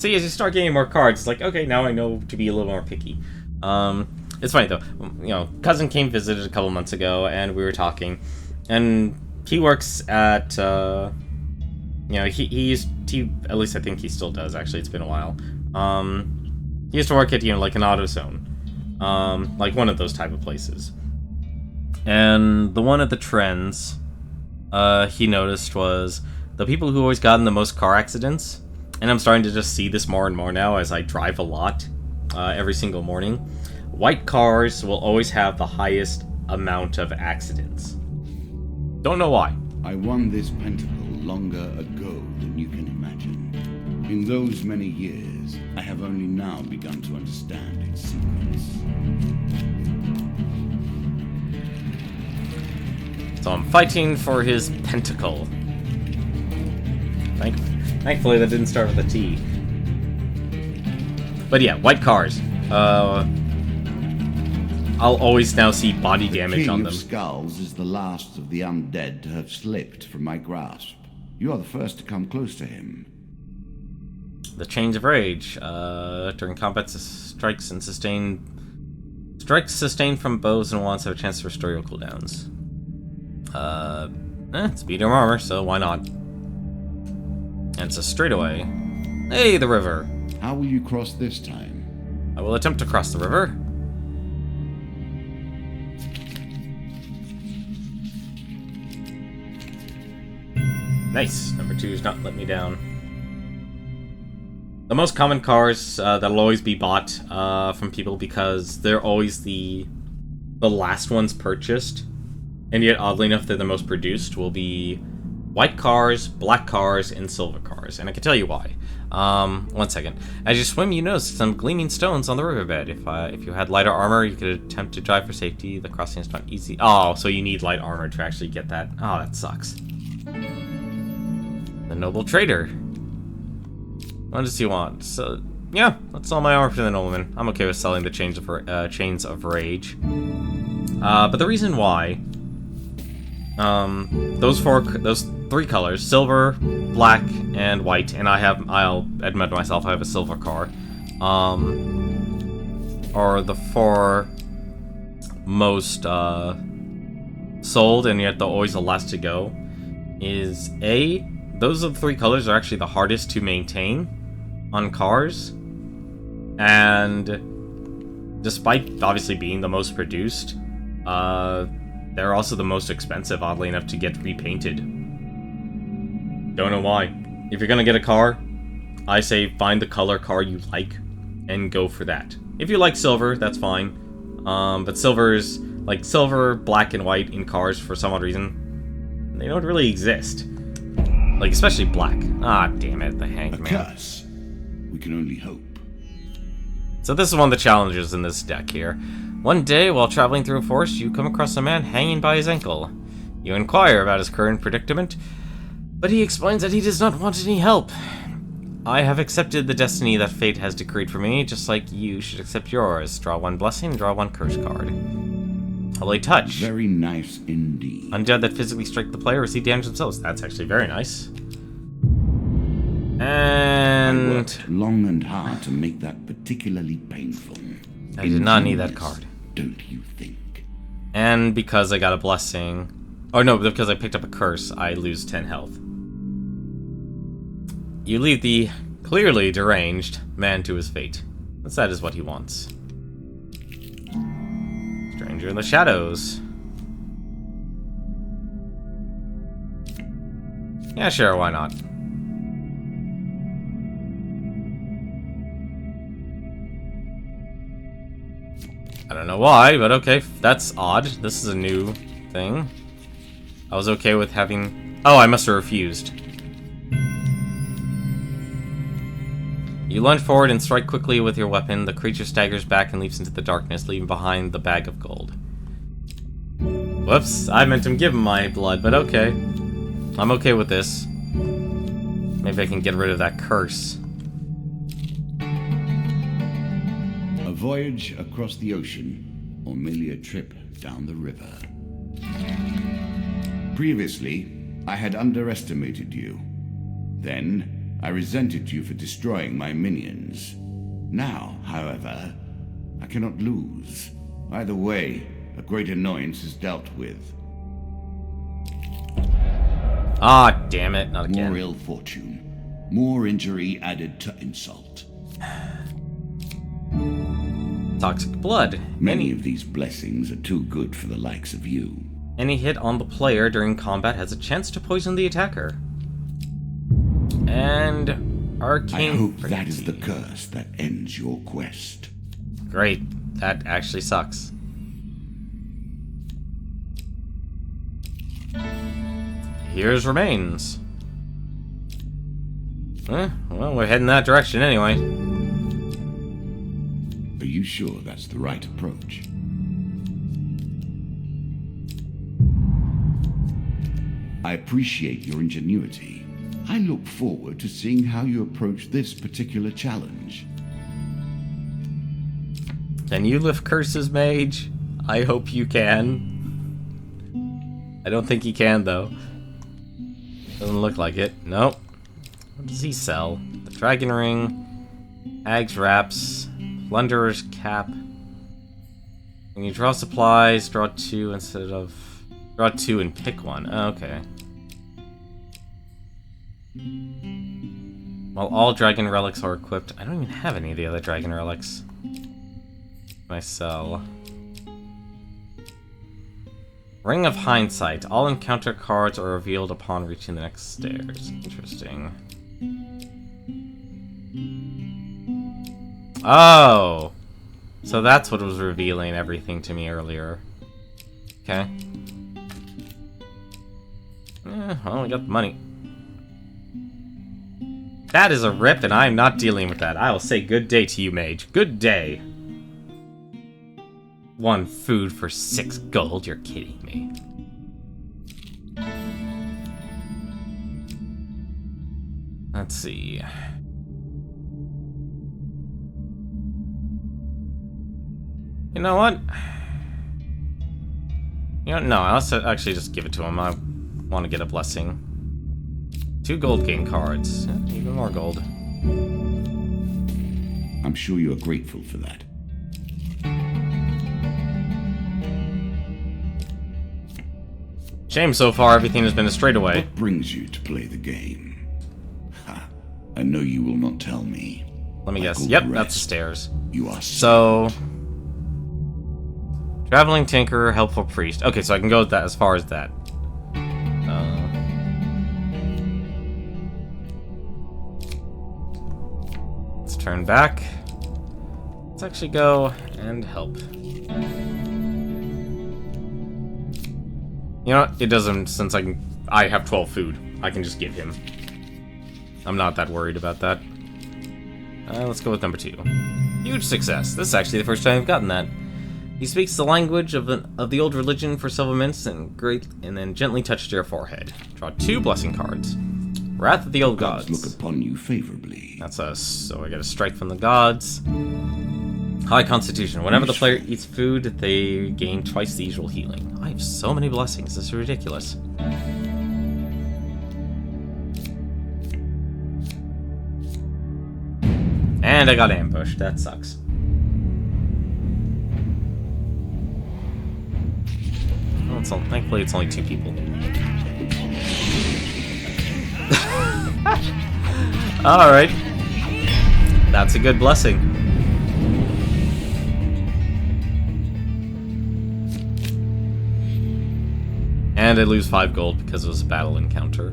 See, as you start getting more cards, it's like, okay, now I know to be a little more picky. It's funny, though. You know, cousin came visited a couple months ago, and we were talking. And he works at, you know, he used to, at least I think he still does, actually, it's been a while. He used to work at, you know, like an AutoZone. Like one of those type of places. And the one of the trends he noticed was the people who always got in the most car accidents. And I'm starting to just see this more and more now as I drive a lot every single morning. White cars will always have the highest amount of accidents. Don't know why. I won this pentacle longer ago than you can imagine. In those many years, I have only now begun to understand its secrets. So I'm fighting for his pentacle. Thankfully that didn't start with a T. But yeah, white cars. I'll always now see body damage on them. The King of Skulls is the last of the undead to have slipped from my grasp. You are the first to come close to him. The Chains of Rage. During combat, strikes sustained from bows and wands have a chance to restore your cooldowns. It's medium armor, so why not? And it's a straightaway. Hey, the river. How will you cross this time? I will attempt to cross the river. Nice. Number 2's not let me down. The most common cars that'll always be bought from people because they're always the last ones purchased, and yet oddly enough they're the most produced, will be white cars, black cars, and silver cars. And I can tell you why. 1 second. As you swim, you notice some gleaming stones on the riverbed. If you had lighter armor, you could attempt to drive for safety. The crossing is not easy. Oh, so you need light armor to actually get that. Oh, that sucks. The Noble Trader. What does he want? So, yeah, let's sell my armor to the nobleman. I'm okay with selling the Chains of Rage. But the reason why, those 3 colors, silver, black, and white, and I'll admit to myself, I have a silver car, are the 4 most sold, and yet they're always the last to go. Is A, those are the 3 colors are actually the hardest to maintain on cars, and despite obviously being the most produced, they're also the most expensive, oddly enough, to get repainted. Don't know why. If you're gonna get a car, I say find the color car you like and go for that. If you like silver, that's fine. But silver's like silver, black, and white in cars for some odd reason, they don't really exist. Like, especially black. Ah, damn it, the Hanged Man. A curse. We can only hope. So this is one of the challenges in this deck here. One day, while traveling through a forest, you come across a man hanging by his ankle. You inquire about his current predicament, but he explains that he does not want any help. I have accepted the destiny that fate has decreed for me, just like you should accept yours. Draw 1 blessing, draw 1 curse card. Holy Touch. Very nice indeed. Undead that physically strike the player receive damage themselves. That's actually very nice. And I worked long and hard to make that particularly painful. I did not need that card. Don't you think? And because I got a blessing... Oh no, because I picked up a curse, I lose 10 health. You leave the clearly deranged man to his fate. That is what he wants. Stranger in the shadows. Yeah, sure, why not? I don't know why, but okay, that's odd. This is a new thing. I was okay with having... Oh, I must have refused. You lunge forward and strike quickly with your weapon. The creature staggers back and leaps into the darkness, leaving behind the bag of gold. Whoops, I meant to give him my blood, but okay. I'm okay with this. Maybe I can get rid of that curse. A voyage across the ocean, or merely a trip down the river. Previously, I had underestimated you. Then, I resented you for destroying my minions. Now, however, I cannot lose. Either way, a great annoyance is dealt with. Ah, damn it, not again. More ill fortune. More injury added to insult. toxic blood. Many of these blessings are too good for the likes of you. Any hit on the player during combat has a chance to poison the attacker. And arcane. I hope that is the curse that ends your quest. Great. That actually sucks. Here's remains. Well, we're heading that direction anyway. Are you sure that's the right approach? I appreciate your ingenuity. I look forward to seeing how you approach this particular challenge. Can you lift curses, mage? I hope you can. I don't think he can, though. Doesn't look like it. Nope. What does he sell? The Dragon Ring, Hag's Wraps, Plunderer's Cap. When you draw supplies, draw 2 instead of... Draw 2 and pick one. Oh, okay. While all dragon relics are equipped, I don't even have any of the other dragon relics. I sell. Ring of Hindsight. All encounter cards are revealed upon reaching the next stairs. Interesting. Oh! So that's what was revealing everything to me earlier. Okay. Well, we got the money. That is a rip, and I am not dealing with that. I will say good day to you, mage. Good day. 1 food for 6 gold? You're kidding me. Let's see. You know what? No, let's actually just give it to him. I want to get a blessing. 2 gold game cards. Even more gold. I'm sure you are grateful for that. Shame so far everything has been a straightaway. What brings you to play the game? Ha! I know you will not tell me. Let me guess. Yep, that's the stairs. You are so... Traveling Tinkerer, Helpful Priest. Okay, so I can go with that as far as that. Let's turn back. Let's actually go and help. You know what? It doesn't, since I have 12 food. I can just give him. I'm not that worried about that. Let's go with number 2. Huge success. This is actually the first time I've gotten that. He speaks the language of the old religion for several minutes and then gently touches your forehead. Draw 2 blessing cards. Wrath of the Old Gods. Look upon you favorably. That's us. So I get a strike from the gods. High Constitution. Whenever the player eats food, they gain twice the usual healing. I have so many blessings. This is ridiculous. And I got ambushed. That sucks. Well, thankfully, it's only 2 people. Alright. That's a good blessing. And I lose 5 gold because it was a battle encounter.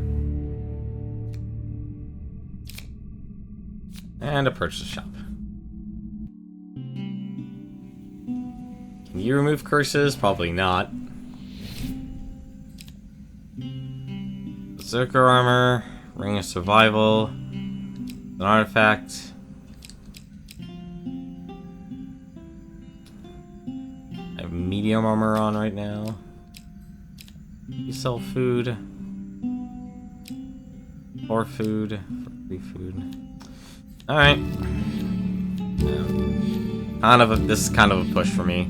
And approach the shop. Can you remove curses? Probably not. Berserker armor, Ring of Survival, an artifact. I have medium armor on right now. You sell food. Or food. For free food. Alright. This is kind of a push for me.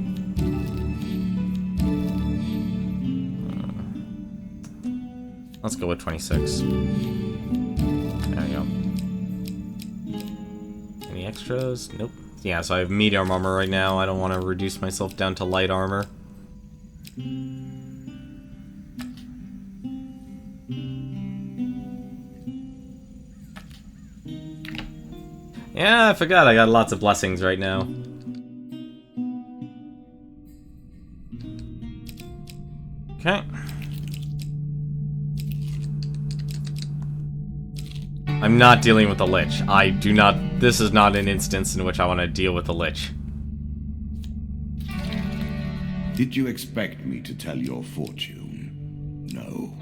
Let's go with 26. There we go. Any extras? Nope. Yeah, so I have medium armor right now. I don't want to reduce myself down to light armor. Yeah, I forgot I got lots of blessings right now. I'm not dealing with the Lich. I do not... This is not an instance in which I want to deal with the Lich. Did you expect me to tell your fortune? No.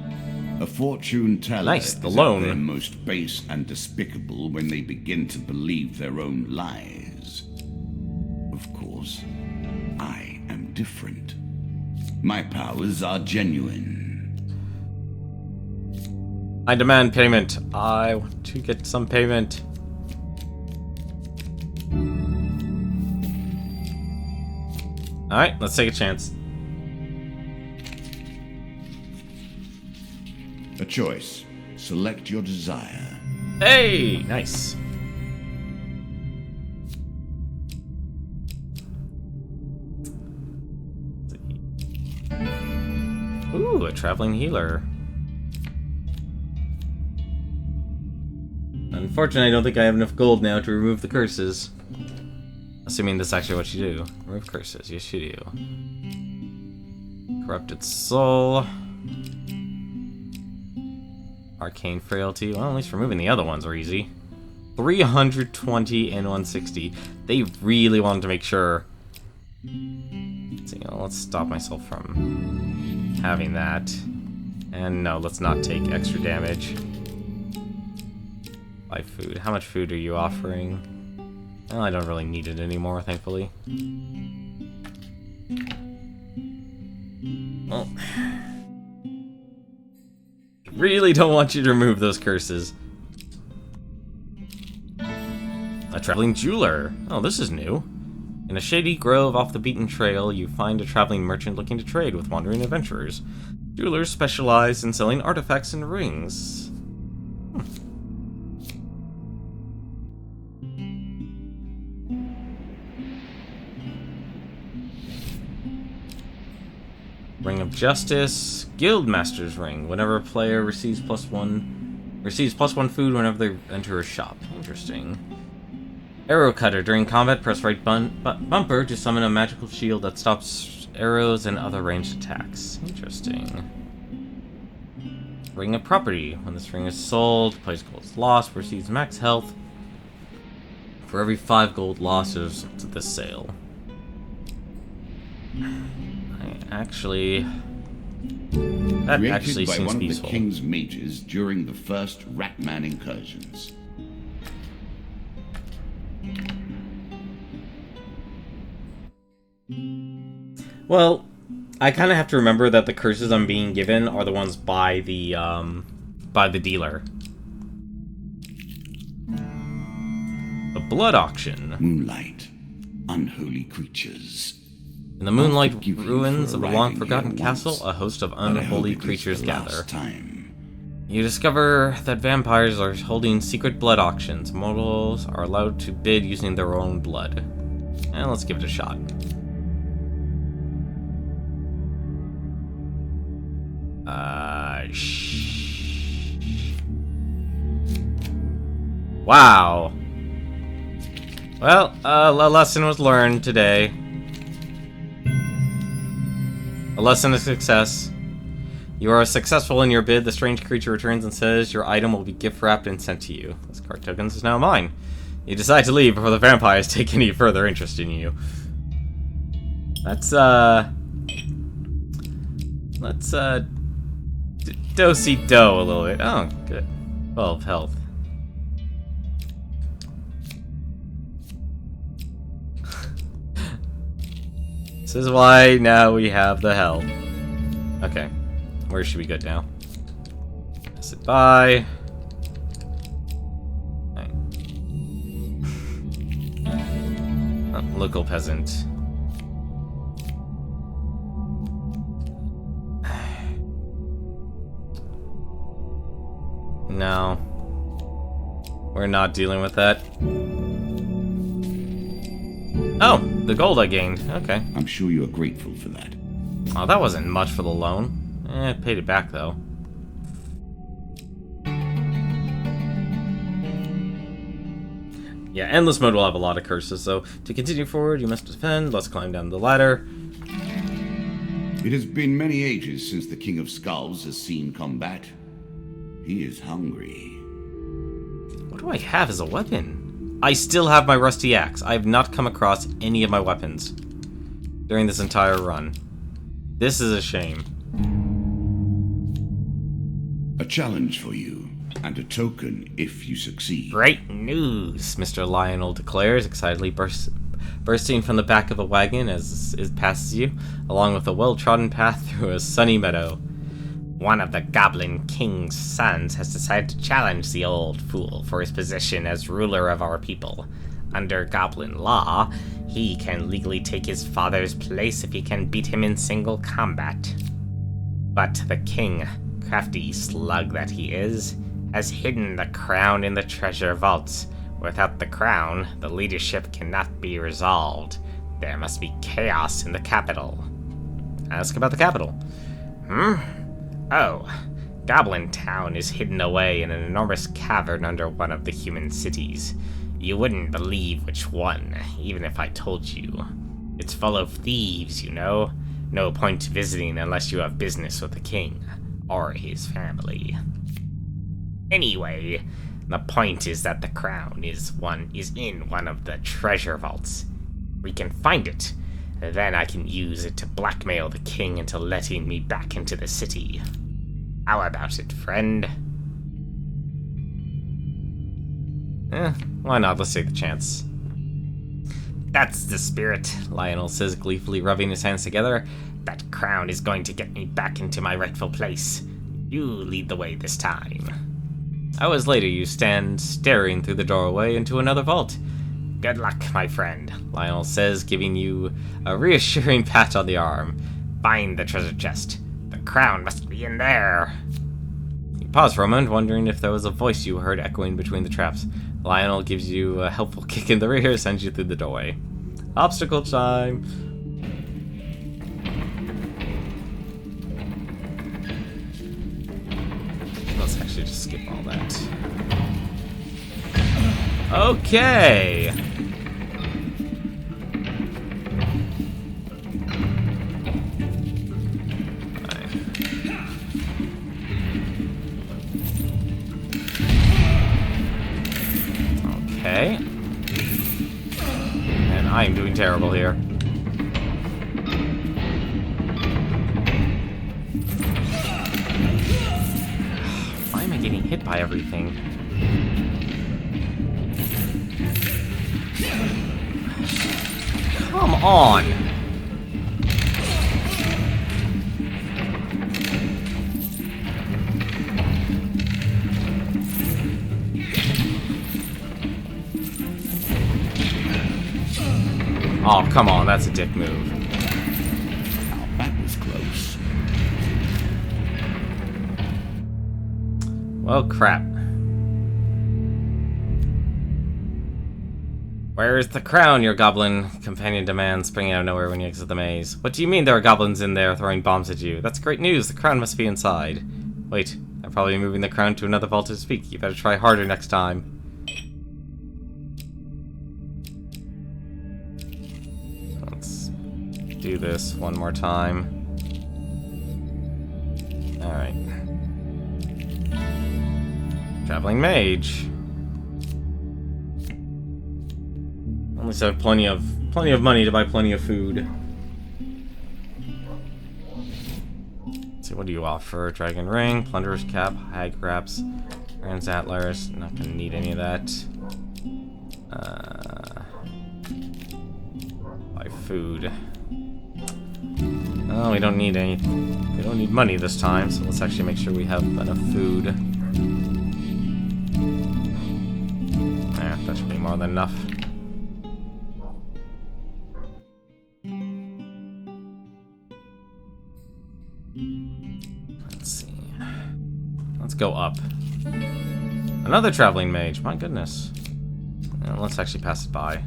A fortune teller Nice, the is loan. at their most base and despicable when they begin to believe their own lies. Of course, I am different. My powers are genuine. I demand payment. I want to get some payment. Alright, let's take a chance. A choice. Select your desire. Hey! Nice. Ooh, a traveling healer. Unfortunately, I don't think I have enough gold now to remove the curses. Assuming that's actually what you do. Remove curses. Yes, you do. Corrupted soul. Arcane frailty. Well, at least removing the other ones are easy. 320 and 160. They really wanted to make sure. So, let's stop myself from having that. And no, let's not take extra damage. Buy food. How much food are you offering? Well, I don't really need it anymore, thankfully. Well, really don't want you to remove those curses. A traveling jeweler. Oh, this is new. In a shady grove off the beaten trail, you find a traveling merchant looking to trade with wandering adventurers. Jewelers specialize in selling artifacts and rings. Ring of Justice, Guildmaster's Ring. Whenever a player receives +1 food whenever they enter a shop. Interesting. Arrow Cutter. During combat, press right bumper to summon a magical shield that stops arrows and other ranged attacks. Interesting. Ring of Property. When this ring is sold, plays gold is lost, receives max health. For every 5 gold losses to the sale. Actually, that Created actually by seems one peaceful. of the king's mages during the first Ratman incursions. Well, I kind of have to remember that the curses I'm being given are the ones by the dealer. The blood auction. Moonlight. Unholy creatures. In the moonlight I'll forgive you ruins for of a arriving long-forgotten here castle, once, a host of but I hope unholy it is creatures the gather. last time. You discover that vampires are holding secret blood auctions. Mortals are allowed to bid using their own blood. And let's give it a shot. Wow. Well, a lesson was learned today. A lesson of success. You are successful in your bid. The strange creature returns and says your item will be gift wrapped and sent to you. This card tokens is now mine. You decide to leave before the vampires take any further interest in you. Let's do-si-do a little bit. Oh, good. 12 health. This is why now we have the health. Okay. Where should we go now? Pass it by. Right. Oh, local peasant. No. We're not dealing with that. Oh, the gold I gained. Okay. I'm sure you are grateful for that. Oh, that wasn't much for the loan. I paid it back, though. Yeah, Endless Mode will have a lot of curses, so to continue forward, you must defend. Let's climb down the ladder. It has been many ages since the King of Skulls has seen combat. He is hungry. do I have as a weapon? I still have my rusty axe. I have not come across any of my weapons during this entire run. This is a shame. A challenge for you, and a token if you succeed. Great news, Mr. Lionel declares, excitedly bursting from the back of the wagon as it passes you, along with a well-trodden path through a sunny meadow. One of the Goblin King's sons has decided to challenge the old fool for his position as ruler of our people. Under Goblin law, he can legally take his father's place if he can beat him in single combat. But the king, crafty slug that he is, has hidden the crown in the treasure vaults. Without the crown, the leadership cannot be resolved. There must be chaos in the capital. Ask about the capital. Oh, Goblin Town is hidden away in an enormous cavern under one of the human cities. You wouldn't believe which one, even if I told you. It's full of thieves, you know. No point visiting unless you have business with the king, or his family. Anyway, the point is that the crown is in one of the treasure vaults. We can find it. Then I can use it to blackmail the king into letting me back into the city. How about it, friend? Why not? Let's take the chance. That's the spirit, Lionel says, gleefully rubbing his hands together. That crown is going to get me back into my rightful place. You lead the way this time. Hours later, you stand staring through the doorway into another vault. Good luck, my friend, Lionel says, giving you a reassuring pat on the arm. Find the treasure chest. The crown must be in there. You pause for a moment, wondering if there was a voice you heard echoing between the traps. Lionel gives you a helpful kick in the rear, sends you through the doorway. Obstacle time. Let's actually just skip all that. Okay. Okay. And I'm doing terrible here. Why am I getting hit by everything? Come on! Oh, come on, that's a dick move. Now that was close. Well, crap. Where is the crown, your goblin companion demands, springing out of nowhere when you exit the maze. What do you mean there are goblins in there throwing bombs at you? That's great news, the crown must be inside. Wait, I'm probably moving the crown to another vault to speak. You better try harder next time. Let's do this one more time. Alright. Traveling mage. At least I have plenty of money to buy plenty of food. Let's see, what do you offer? Dragon ring, plunderer's cap, hag wraps, Rand's antlers. Not gonna need any of that. Buy food. Oh, we don't need any. We don't need money this time, so let's actually make sure we have enough food. That should be more than enough. Let's see. Let's go up. Another traveling mage. My goodness. Let's actually pass it by.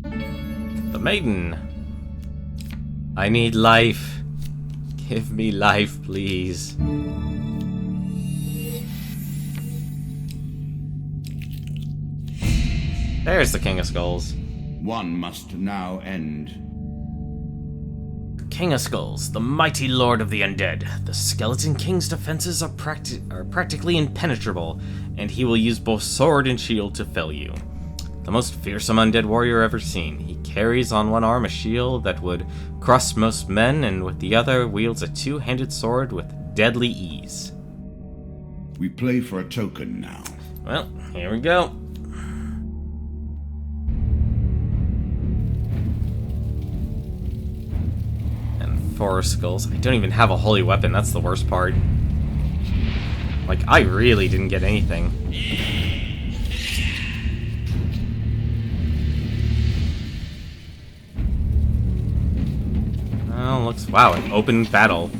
The maiden. I need life. Give me life, please. There's the King of Skulls. One must now end. King of Skulls, the mighty lord of the undead. The Skeleton King's defenses are practically impenetrable, and he will use both sword and shield to fell you. The most fearsome undead warrior ever seen. He carries on one arm a shield that would crush most men, and with the other wields a two-handed sword with deadly ease. We play for a token now. Well, here we go. And 4 skulls. I don't even have a holy weapon, that's the worst part. Like, I really didn't get anything. Oh, looks... Wow, an open battle.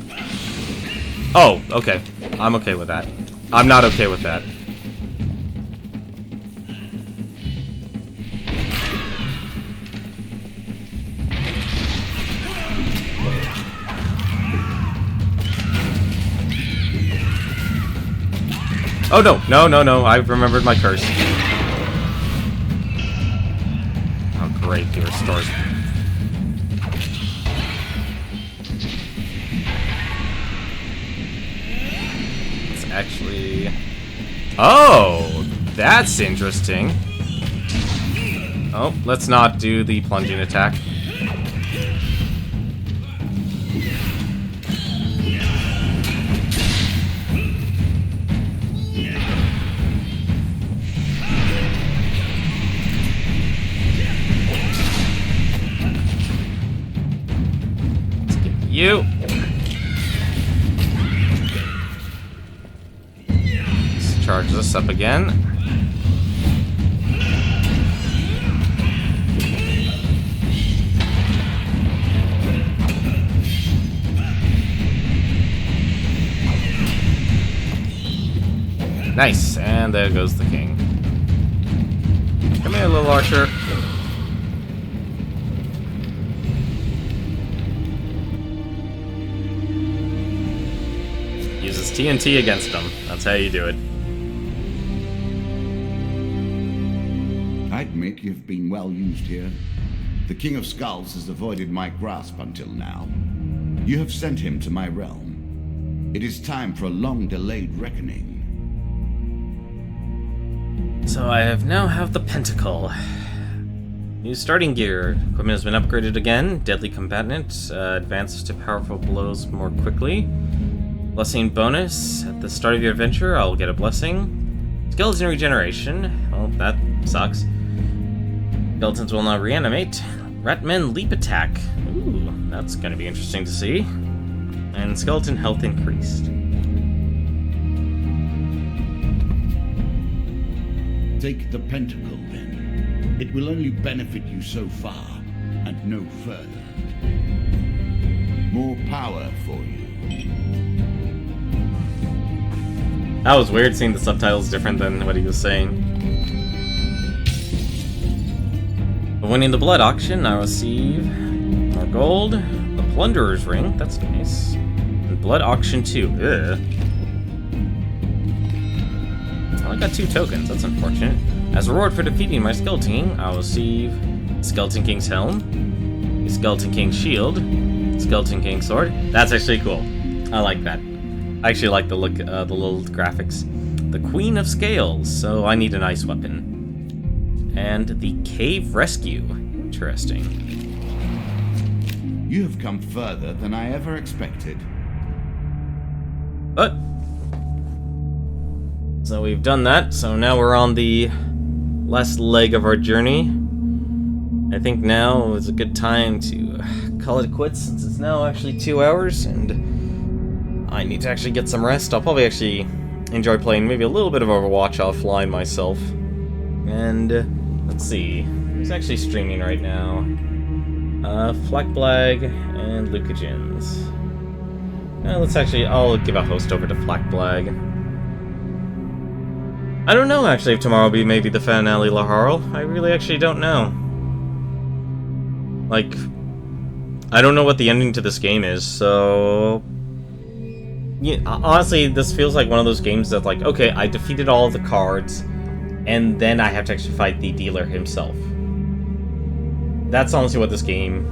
Oh, okay. I'm okay with that. I'm not okay with that. Oh, no. No, no, no. I remembered my curse. Oh, great. He restores. It's actually... Oh! That's interesting. Oh, let's not do the plunging attack. You. Let's charge this up again. Nice, and there goes the king. Come here, little archer. Uses TNT against them. That's how you do it. I admit you've been well used here. The King of Skulls has avoided my grasp until now. You have sent him to my realm. It is time for a long-delayed reckoning. So I now have the Pentacle. New starting gear. Equipment has been upgraded again. Deadly combatant. Advances to powerful blows more quickly. Blessing bonus. At the start of your adventure, I'll get a blessing. Skeleton regeneration. Well, that sucks. Skeletons will not reanimate. Ratmen leap attack. Ooh, that's going to be interesting to see. And skeleton health increased. Take the Pentacle, then. It will only benefit you so far, and no further. More power for you. That was weird seeing the subtitles different than what he was saying. Winning the blood auction, I receive more gold. The Plunderer's Ring, that's nice. And blood auction 2. Ugh. I only got 2 tokens, that's unfortunate. As a reward for defeating my Skeleton King, I'll receive Skeleton King's Helm, Skeleton King's Shield, Skeleton King's Sword. That's actually cool. I like that. I actually like the look, the little graphics. The Queen of Scales, so I need an ice weapon. And the Cave Rescue. Interesting. You have come further than I ever expected. But so we've done that, so now we're on the last leg of our journey. I think now is a good time to call it quits, since it's now actually 2 hours, and I need to actually get some rest. I'll probably actually enjoy playing maybe a little bit of Overwatch offline myself. And let's see, who's actually streaming right now? Flackblag and Lucajins. Let's actually, I'll give a host over to Flackblag. I don't know actually if tomorrow will be maybe the finale Laharl. I really actually don't know. Like, I don't know what the ending to this game is, so... Yeah, honestly, this feels like one of those games that, like, okay, I defeated all of the cards, and then I have to actually fight the dealer himself. That's honestly what this game,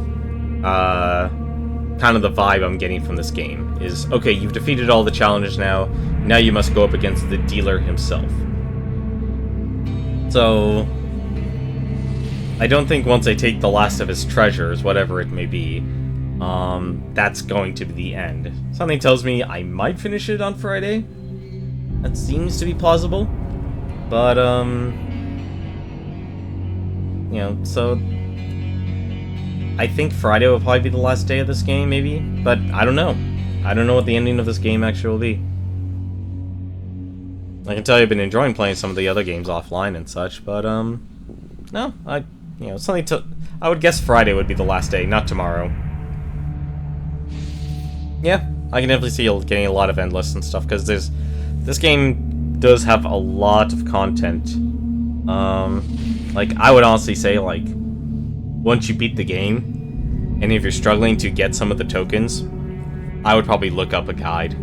kind kind of the vibe I'm getting from this game. Is, okay, you've defeated all the challenges now. Now you must go up against the dealer himself. So, I don't think once I take the last of his treasures, whatever it may be, that's going to be the end. Something tells me I might finish it on Friday. That seems to be plausible. But, you know, so I think Friday will probably be the last day of this game, maybe. But I don't know. I don't know what the ending of this game actually will be. I can tell you I've been enjoying playing some of the other games offline and such, but, no, I would guess Friday would be the last day, not tomorrow. Yeah, I can definitely see you getting a lot of endless and stuff, because this game does have a lot of content. Like, I would honestly say, like, once you beat the game, and if you're struggling to get some of the tokens, I would probably look up a guide.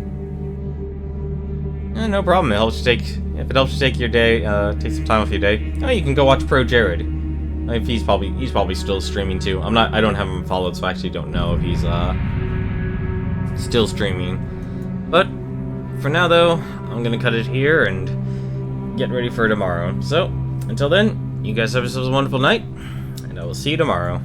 No problem. If it helps you take your day, take some time off your day, you can go watch Pro Jared. He's probably still streaming too. I don't have him followed, so I actually don't know if he's still streaming. But for now, though, I'm gonna cut it here and get ready for tomorrow. So until then, you guys have yourselves a wonderful night, and I will see you tomorrow.